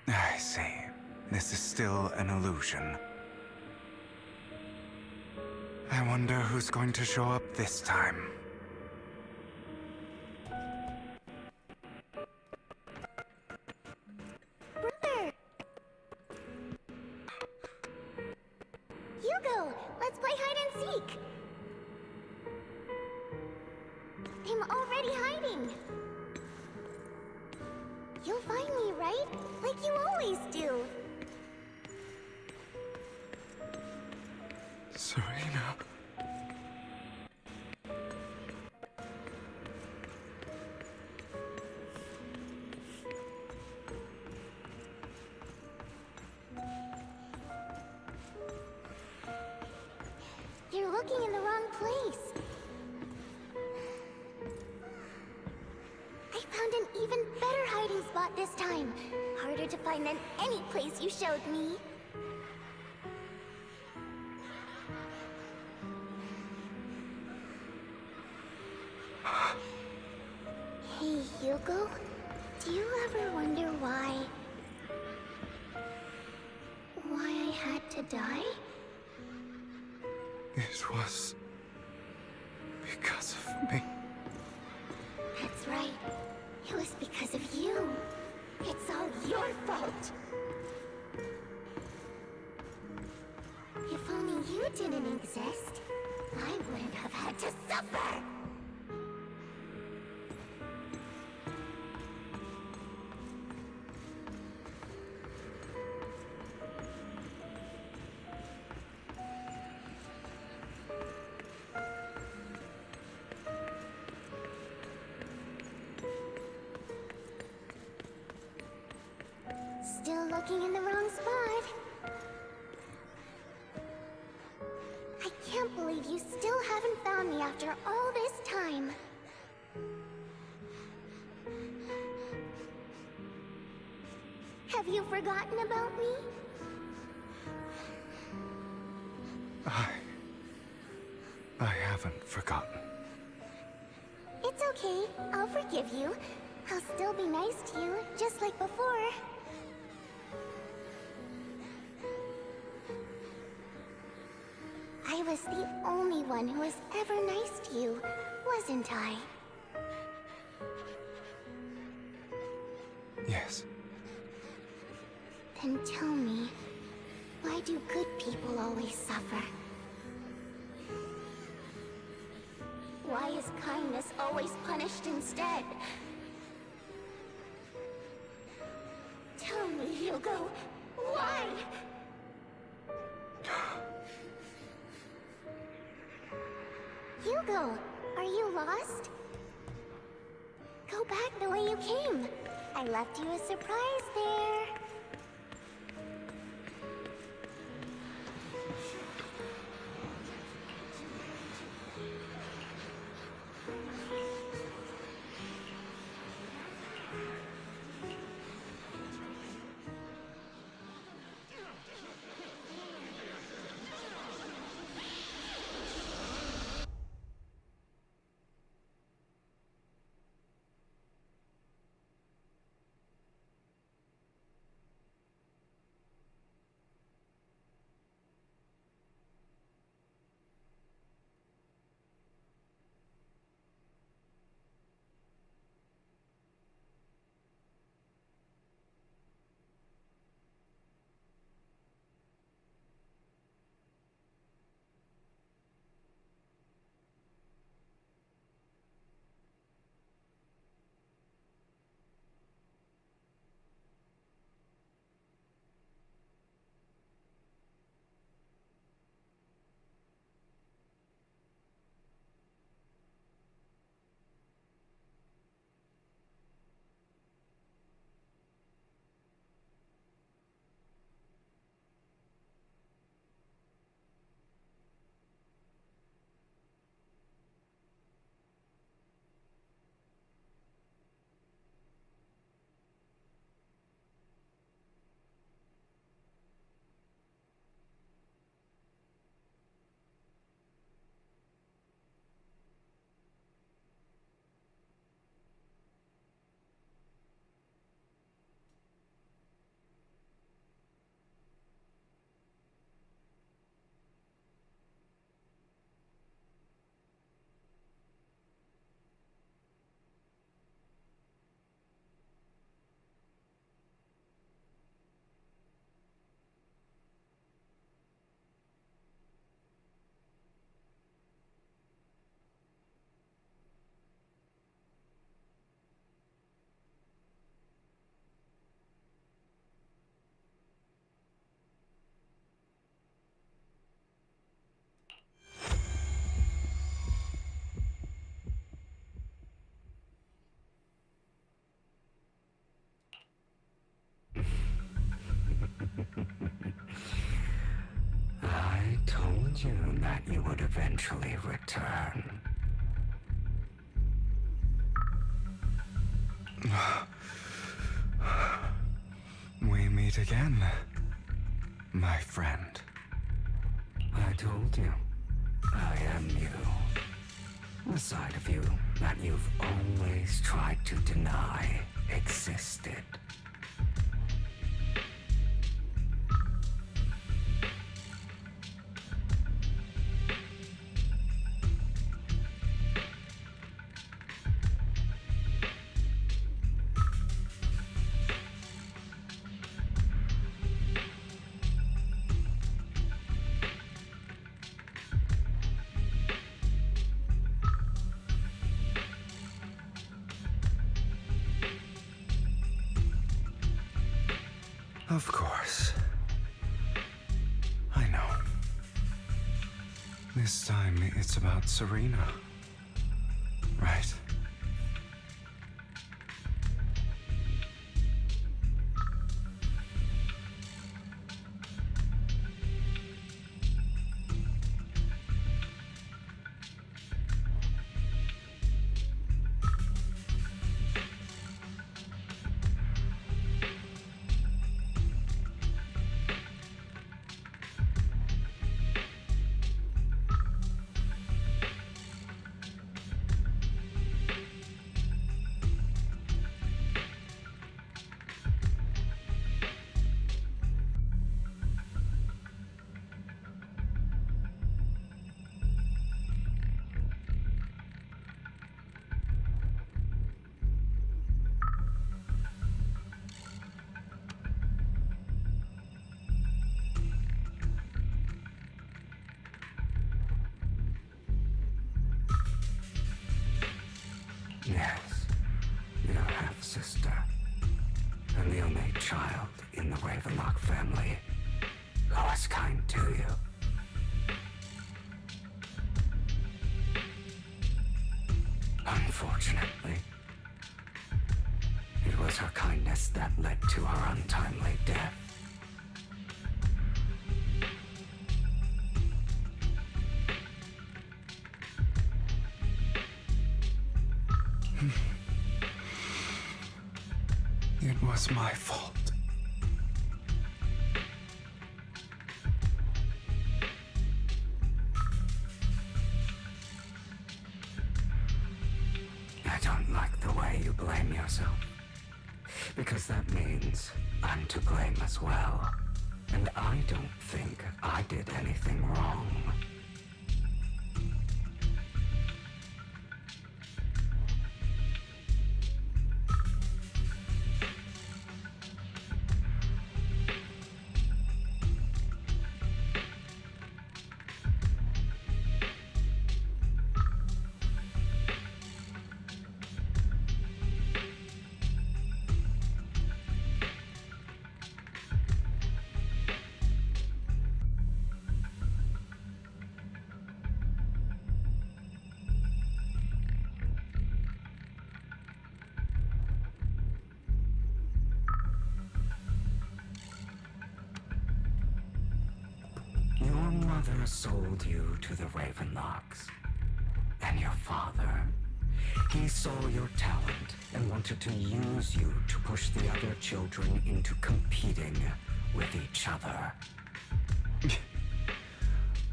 I see. This is still an illusion. I wonder who's going to show up this time.
Brother! Hugo, let's play hide and seek! I'm already hiding! You'll find me, right? Like you always do.
Serena.
You're looking in the wrong place. I found an even better hiding spot this time. Harder to find than any place you showed me. Hey, Hugo. Do you ever wonder why I had to die?
It was because of me.
That's right. It was because of you. It's all your fault. If only you didn't exist, I wouldn't have had to suffer. Still looking in the wrong spot. I can't believe you still haven't found me after all this time. Have you forgotten about me?
I haven't forgotten.
It's okay. I'll forgive you. I'll still be nice to you, just like before. was the only one who was ever nice to you, wasn't I?
Yes.
Then tell me, why do good people always suffer? Why is kindness always punished instead? Tell me, Hugo, why? Hugo, are you lost? Go back the way you came. I left you a surprise there.
I told you that you would eventually return.
We meet again, my friend.
I told you, I am you. The side of you that you've always tried to deny existed.
Of course. I know. This time it's about Serena. Right?
Yes, your half-sister, and the only child in the Ravenlock family who was kind to you. Unfortunately, it was her kindness that led to her untimely death.
It was my fault.
I don't like the way you blame yourself. Because that means I'm to blame as well. And I don't think I did anything wrong. Your mother sold you to the Ravenlocks. And your father, he saw your talent and wanted to use you to push the other children into competing with each other.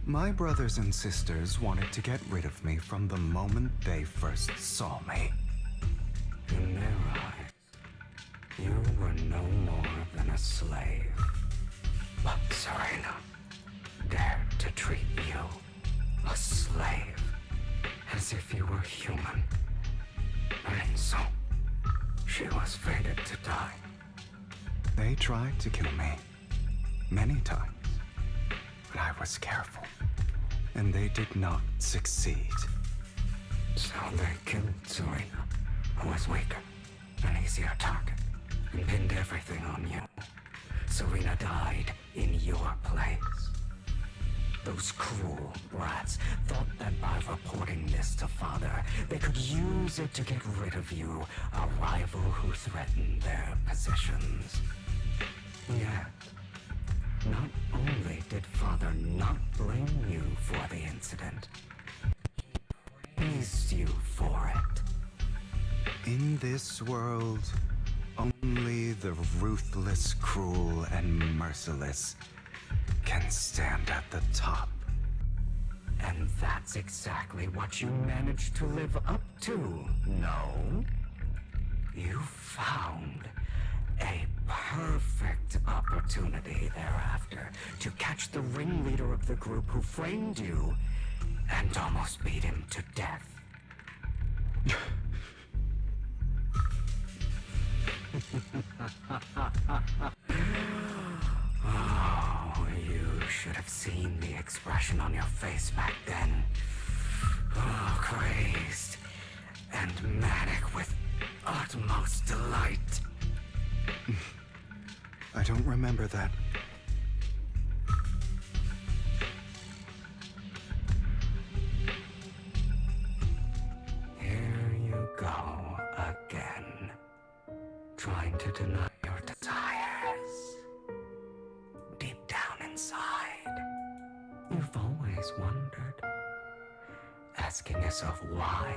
My brothers and sisters wanted to get rid of me from the moment they first saw me.
In their eyes, you were no more than a slave. But Serena dared to treat you, a slave, as if you were human. And so, she was fated to die.
They tried to kill me many times, but I was careful, and they did not succeed.
So they killed Serena, who was weaker, an easier target, and pinned everything on you. Serena died in your place. Those cruel brats thought that by reporting this to Father, they could use it to get rid of you, a rival who threatened their positions. Yet, not only did Father not blame you for the incident, he praised you for it.
In this world, only the ruthless, cruel, and merciless can stand at the top.
And that's exactly what you managed to live up to, no? You found a perfect opportunity thereafter to catch the ringleader of the group who framed you and almost beat him to death. Oh, you should have seen the expression on your face back then. Oh, crazed and manic with utmost delight.
I don't remember that.
Here you go again, trying to deny your desires. Deep down inside, you've always wondered, asking yourself why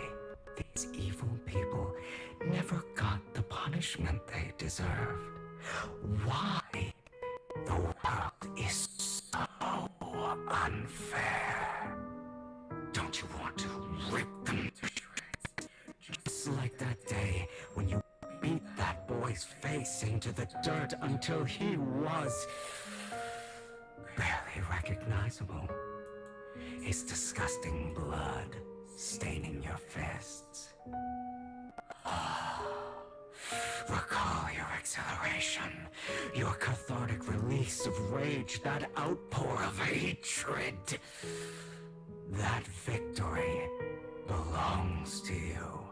these evil people never got the punishment they deserved. Why the world is so unfair. Don't you want to rip them to shreds? Just like that day when you beat that boy's face into the dirt until he was barely recognizable. His disgusting blood staining your fists. Recall your exhilaration, your cathartic release of rage, that outpour of hatred. That victory belongs to you.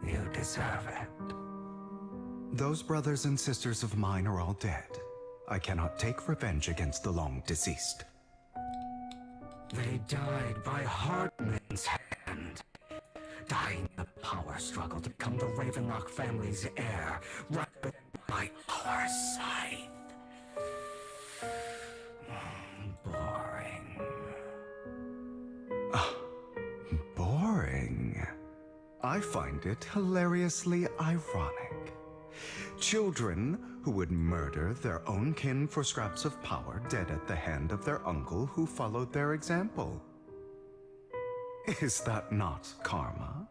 You deserve it.
Those brothers and sisters of mine are all dead. I cannot take revenge against the long deceased.
They died by Hardman's hand. Dying in the power struggle to become the Ravenlock family's heir, right by our side. Boring.
Boring. I find it hilariously ironic. Children who would murder their own kin for scraps of power dead at the hand of their uncle who followed their example. Is that not karma?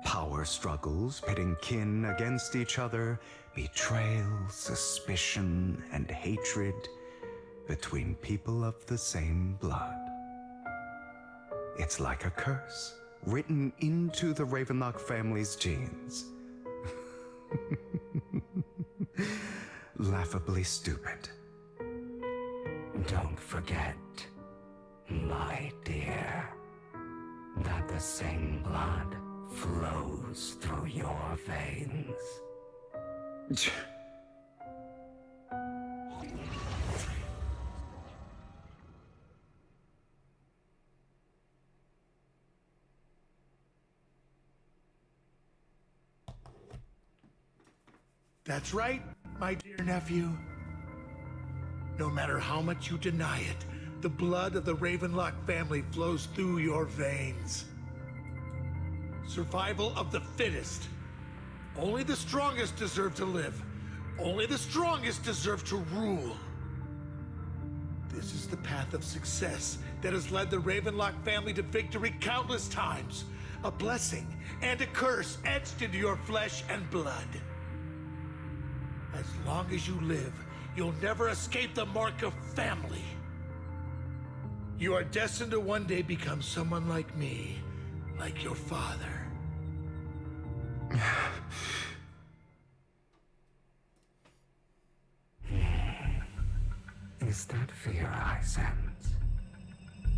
Power struggles pitting kin against each other, betrayal, suspicion, and hatred between people of the same blood. It's like a curse written into the Ravenlock family's genes. Laughably stupid.
Don't forget, my dear, that the same blood flows through your veins.
That's right, my dear nephew. No matter how much you deny it, the blood of the Ravenlock family flows through your veins. Survival of the fittest. Only the strongest deserve to live. Only the strongest deserve to rule. This is the path of success that has led the Ravenlock family to victory countless times. A blessing and a curse etched into your flesh and blood. As long as you live, you'll never escape the mark of family. You are destined to one day become someone like me, like your father.
Is that fear I sense?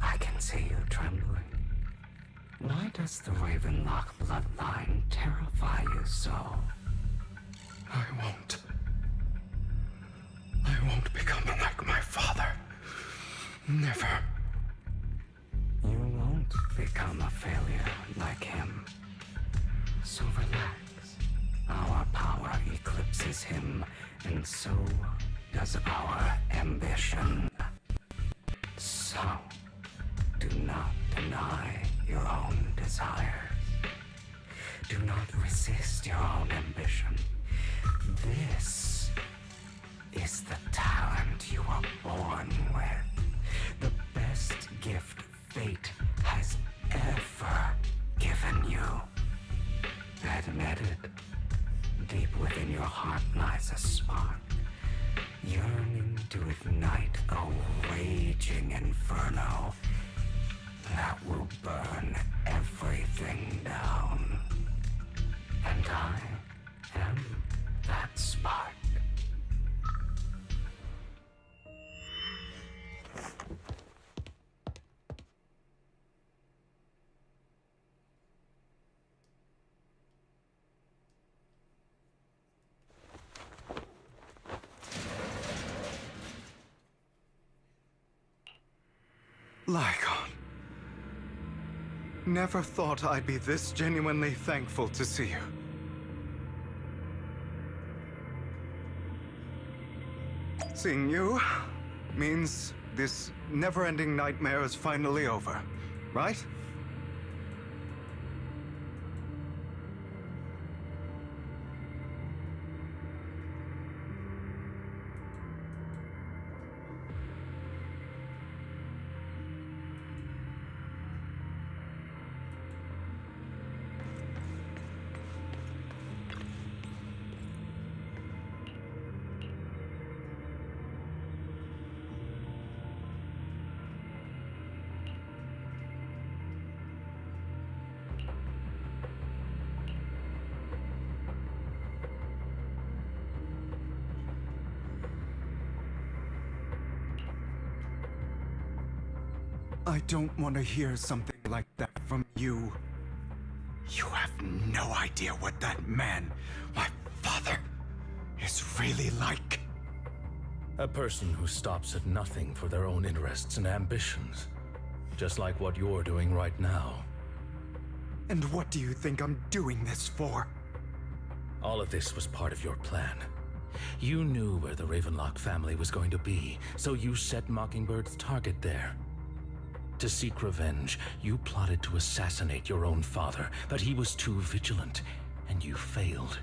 I can see you trembling. Why does the Ravenlock bloodline terrify you so?
I won't become like my father. Never.
You won't become a failure like him. So relax. Our power eclipses him, and so does our ambition. So, do not deny your own desires. Do not resist your own ambition. This is the talent you were born with. The best gift fate has ever given you. Admit it. Deep within your heart lies a spark, yearning to ignite a raging inferno that will burn everything down. And I am that spark.
Lygon. Never thought I'd be this genuinely thankful to see you. Seeing you means this never-ending nightmare is finally over, right? I don't want to hear something like that from you. You have no idea what that man, my father, is really like.
A person who stops at nothing for their own interests and ambitions. Just like what you're doing right now.
And what do you think I'm doing this for?
All of this was part of your plan. You knew where the Ravenlock family was going to be, so you set Mockingbird's target there. To seek revenge, you plotted to assassinate your own father, but he was too vigilant, and you failed.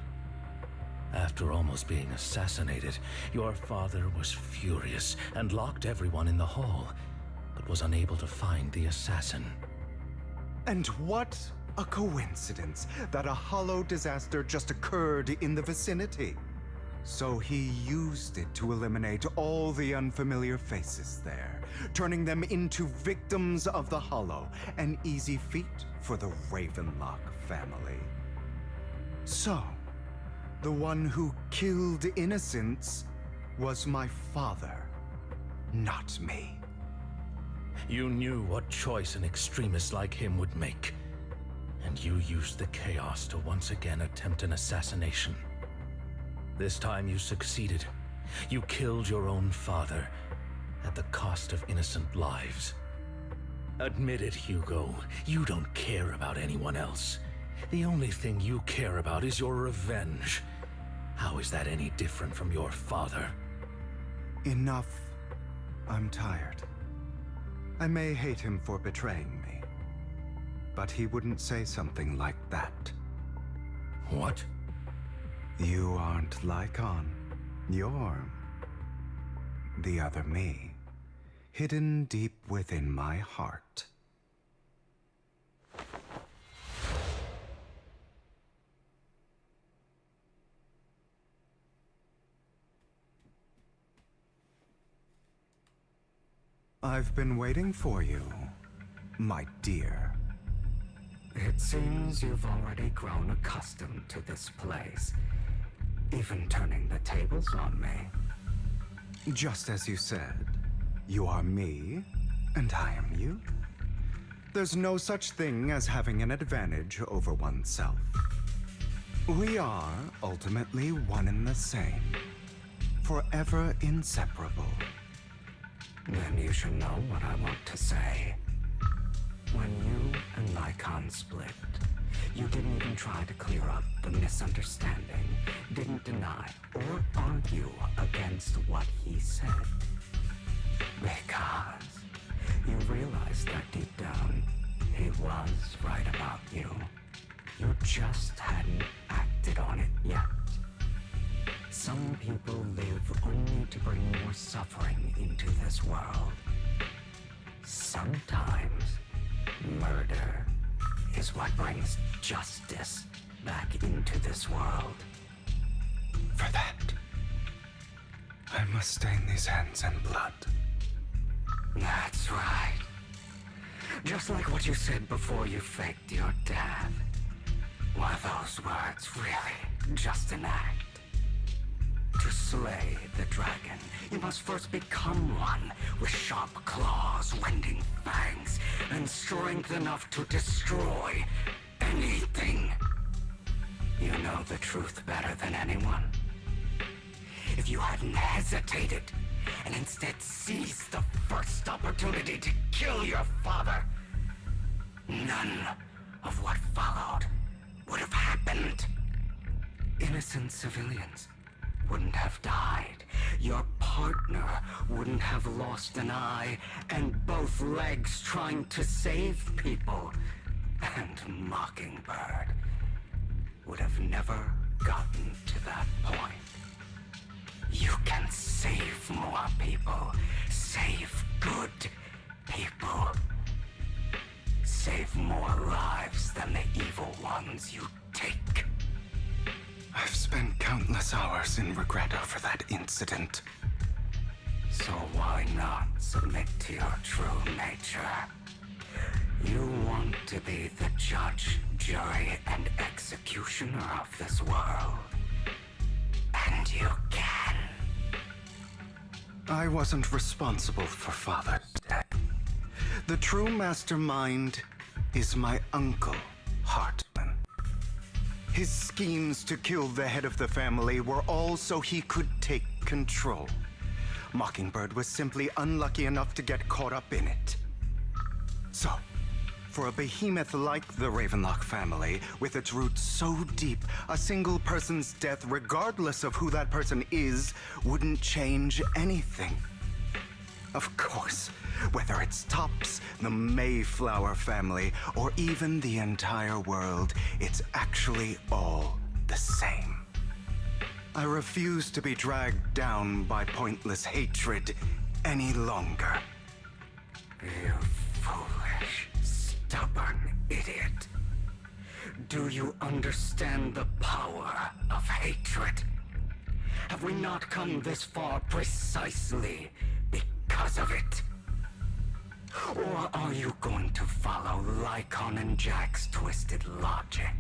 After almost being assassinated, your father was furious and locked everyone in the hall, but was unable to find the assassin.
And what a coincidence that a hollow disaster just occurred in the vicinity. So he used it to eliminate all the unfamiliar faces there, turning them into victims of the hollow, an easy feat for the Ravenlock family. So, the one who killed innocents was my father, not me.
You knew what choice an extremist like him would make, and you used the chaos to once again attempt an assassination. This time you succeeded. You killed your own father at the cost of innocent lives. Admit it, Hugo. You don't care about anyone else. The only thing you care about is your revenge. How is that any different from your father?
Enough. I'm tired. I may hate him for betraying me, but he wouldn't say something like that.
What?
You aren't Lycon. You're the other me, hidden deep within my heart. I've been waiting for you, my dear.
It seems you've already grown accustomed to this place, even turning the tables on me.
Just as you said, you are me, and I am you. There's no such thing as having an advantage over oneself. We are ultimately one and the same, forever inseparable.
Then you should know what I want to say. When you and Lycon split, you didn't even try to clear up the misunderstanding, didn't deny or argue against what he said. Because you realized that deep down, he was right about you. You just hadn't acted on it yet. Some people live only to bring more suffering into this world. Sometimes, murder is what brings justice back into this world.
For that, I must stain these hands in blood.
That's right. Just like what you said before you faked your death. Were those words really just an act? To slay the dragon, you must first become one with sharp claws, rending fangs, and strength enough to destroy anything. You know the truth better than anyone. If you hadn't hesitated, and instead seized the first opportunity to kill your father, none of what followed would have happened. Innocent civilians wouldn't have died. Your partner wouldn't have lost an eye and both legs trying to save people. And Mockingbird would have never gotten to that point. You can save more people. Save good people. Save more lives than the evil ones you take.
I've spent countless hours in regret over that incident.
So why not submit to your true nature? You want to be the judge, jury, and executioner of this world. And you can.
I wasn't responsible for Father's death. The true mastermind is my uncle, Hartman. His schemes to kill the head of the family were all so he could take control. Mockingbird was simply unlucky enough to get caught up in it. So, for a behemoth like the Ravenlock family, with its roots so deep, a single person's death, regardless of who that person is, wouldn't change anything. Of course, whether it's Tops, the Mayflower family, or even the entire world, it's actually all the same. I refuse to be dragged down by pointless hatred any longer.
You foolish, stubborn idiot. Do you understand the power of hatred? Have we not come this far precisely because of it? Or are you going to follow Lycon and Jack's twisted logic?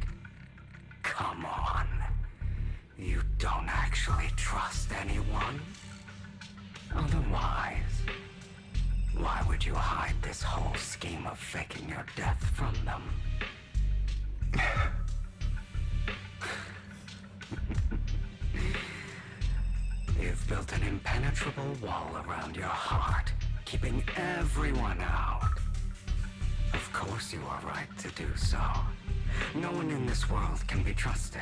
Come on. You don't actually trust anyone? Otherwise, why would you hide this whole scheme of faking your death from them? You've built an impenetrable wall around your heart, keeping everyone out. Of course you are right to do so. No one in this world can be trusted.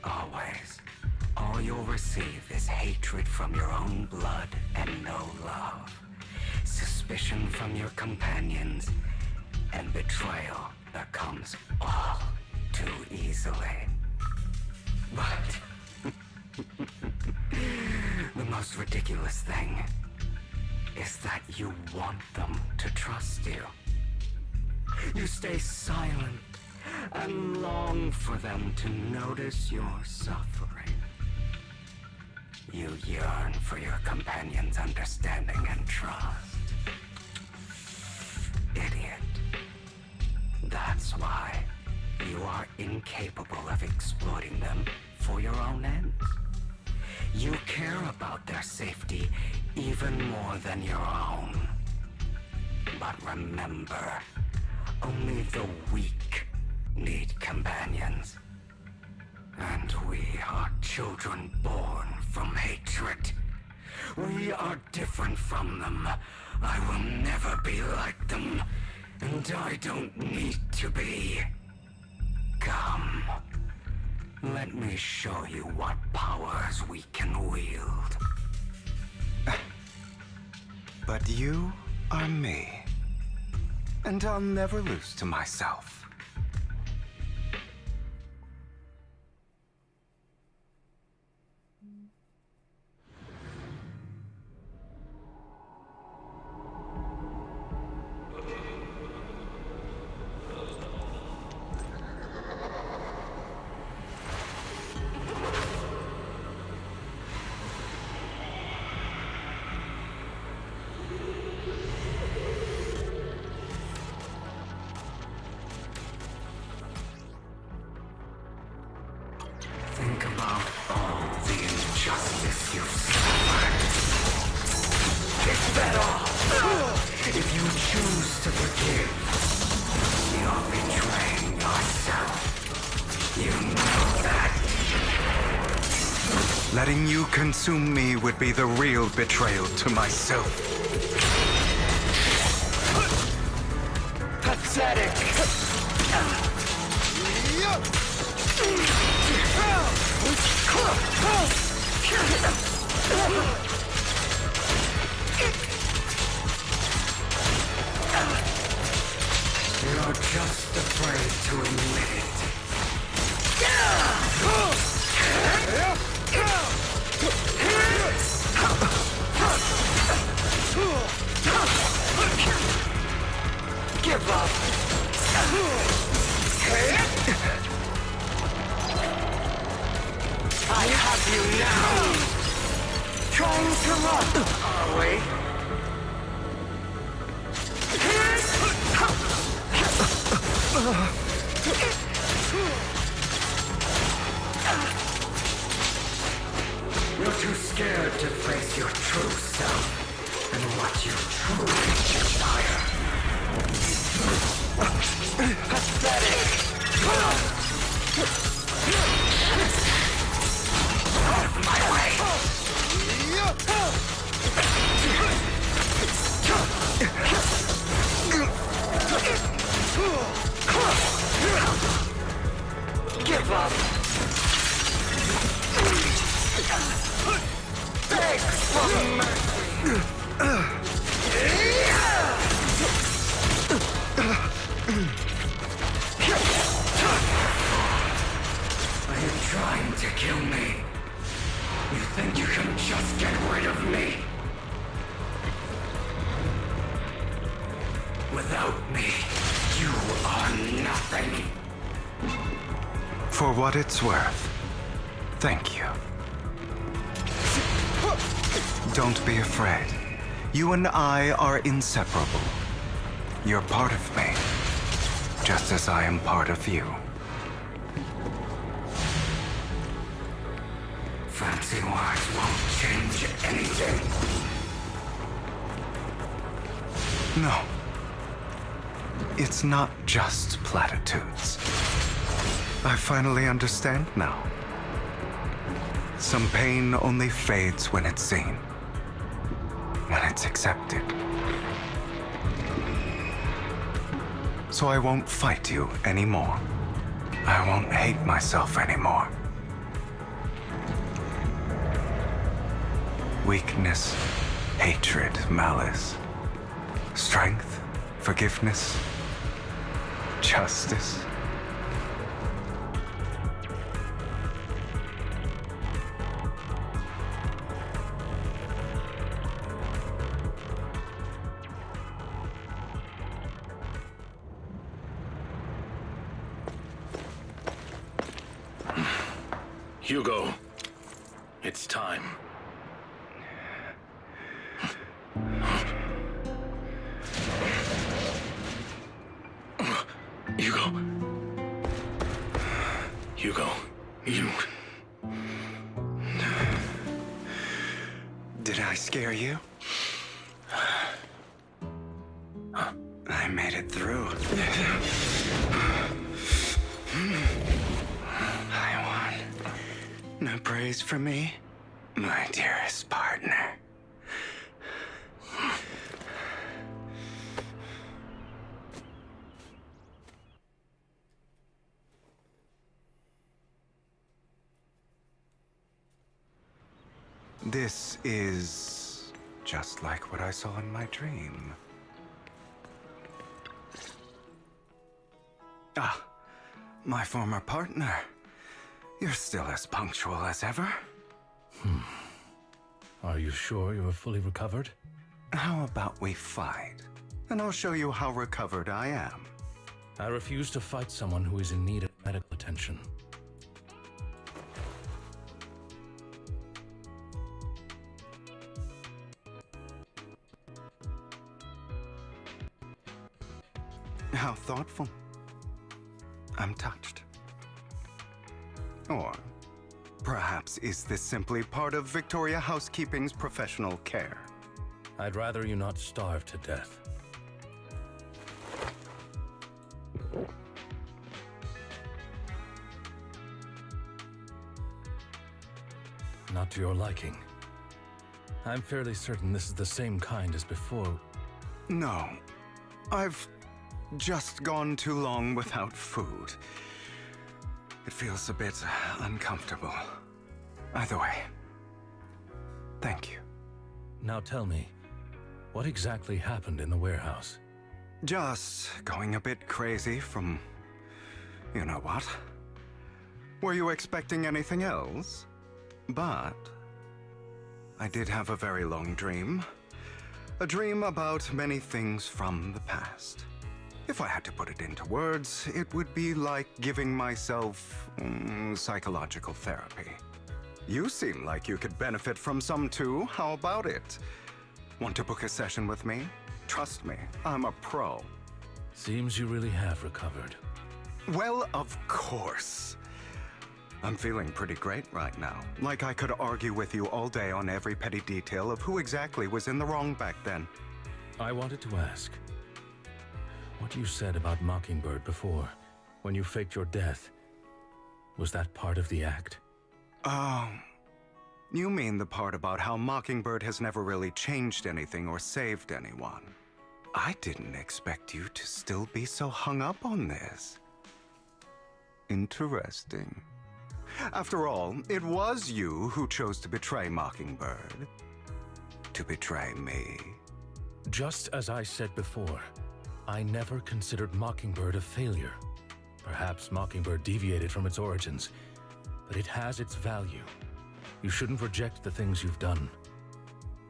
Always. All you'll receive is hatred from your own blood and no love. Suspicion from your companions, and betrayal that comes all too easily. But the most ridiculous thing is that you want them to trust you. You stay silent and long for them to notice your suffering. You yearn for your companion's understanding and trust. Idiot. That's why you are incapable of exploiting them for your own ends. You care about their safety even more than your own. But remember, only the weak need companions. And we are children born from hatred. We are different from them. I will never be like them, and I don't need to be. Come. Let me show you what powers we can wield.
But you are me, and I'll never lose to myself.
Think about all the injustice you've suffered. Is that all? If you choose to forgive, you're betraying yourself. You know that.
Letting you consume me would be the real betrayal to myself.
Pathetic. You're just afraid to admit it. Give up. I have you now. Trying to run, are we? You're too scared to face your true self and what you truly desire. Give up! Beg for mercy! Are you trying to kill me? You think you can just get rid of me? Without me, you are nothing.
For what it's worth, thank you. Don't be afraid. You and I are inseparable. You're part of me, just as I am part of you.
Fancy words won't change anything.
No. It's not just platitudes. I finally understand now. Some pain only fades when it's seen, when it's accepted. So I won't fight you anymore. I won't hate myself anymore. Weakness, hatred, malice, strength, forgiveness, justice.
Hugo, it's time. Hugo, you...
Did I scare you? I made it through. I won. No praise for me, my dearest partner. This is just like what I saw in my dream. Ah, my former partner. You're still as punctual as ever.
Are you sure you're fully recovered?
How about we fight? And I'll show you how recovered I am.
I refuse to fight someone who is in need of medical attention.
How thoughtful. I'm touched. Or perhaps is this simply part of Victoria Housekeeping's professional care?
I'd rather you not starve to death. Not to your liking. I'm fairly certain this is the same kind as before.
No. I've just gone too long without food. It feels a bit uncomfortable. Either way, thank you.
Now tell me, what exactly happened in the warehouse?
Just going a bit crazy from... you know what? Were you expecting anything else? But I did have a very long dream. A dream about many things from the past. If I had to put it into words, it would be like giving myself psychological therapy. You seem like you could benefit from some too. How about it? Want to book a session with me? Trust me, I'm a pro.
Seems you really have recovered.
Well, of course. I'm feeling pretty great right now. Like I could argue with you all day on every petty detail of who exactly was in the wrong back then.
I wanted to ask, what you said about Mockingbird before, when you faked your death, was that part of the act?
Oh, you mean the part about how Mockingbird has never really changed anything or saved anyone? I didn't expect you to still be so hung up on this. Interesting. After all, it was you who chose to betray Mockingbird. To betray me.
Just as I said before, I never considered Mockingbird a failure. Perhaps Mockingbird deviated from its origins, but it has its value. You shouldn't reject the things you've done.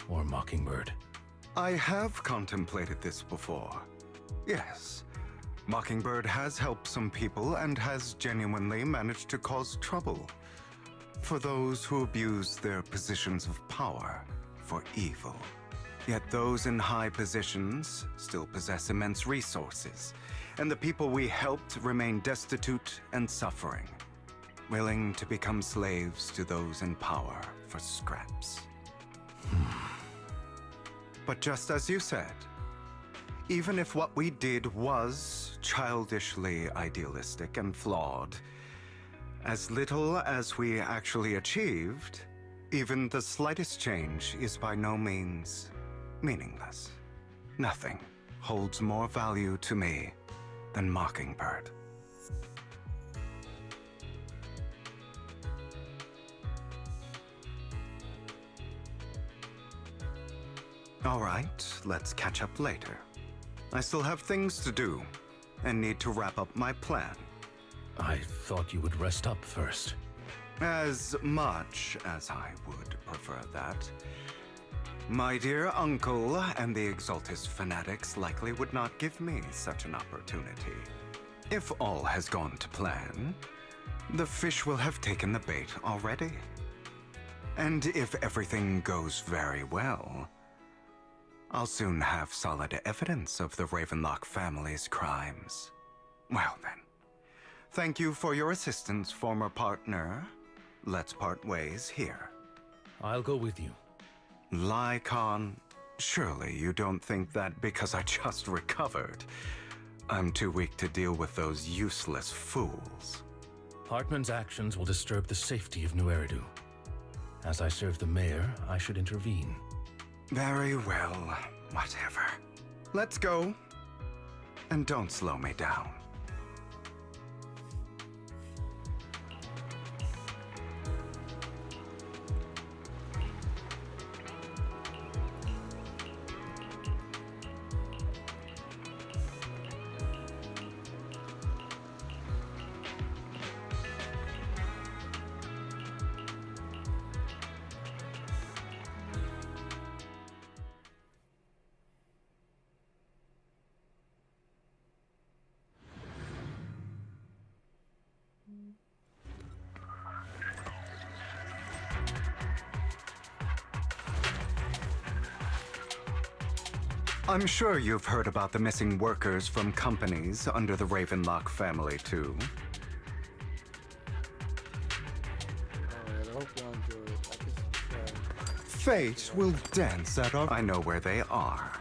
Or Mockingbird.
I have contemplated this before. Yes. Mockingbird has helped some people and has genuinely managed to cause trouble. For those who abuse their positions of power for evil. Yet those in high positions still possess immense resources, and the people we helped remain destitute and suffering, willing to become slaves to those in power for scraps. But just as you said, even if what we did was childishly idealistic and flawed, as little as we actually achieved, even the slightest change is by no means meaningless. Nothing holds more value to me than Mockingbird. All right, let's catch up later. I still have things to do, and need to wrap up my plan.
I thought you would rest up first.
As much as I would prefer that. My dear uncle and the Exaltus fanatics likely would not give me such an opportunity. If all has gone to plan, the fish will have taken the bait already. And if everything goes very well, I'll soon have solid evidence of the Ravenlock family's crimes. Well then, thank you for your assistance, former partner. Let's part ways here.
I'll go with you.
Lycon, surely you don't think that because I just recovered, I'm too weak to deal with those useless fools.
Hartman's actions will disturb the safety of New Eridu. As I serve the mayor, I should intervene.
Very well, whatever. Let's go. And don't slow me down. I'm sure you've heard about the missing workers from companies under the Ravenlock family, too.
Alright, I hope y'all enjoy it. I can subscribe.
Fate will dance at our... I know where they are.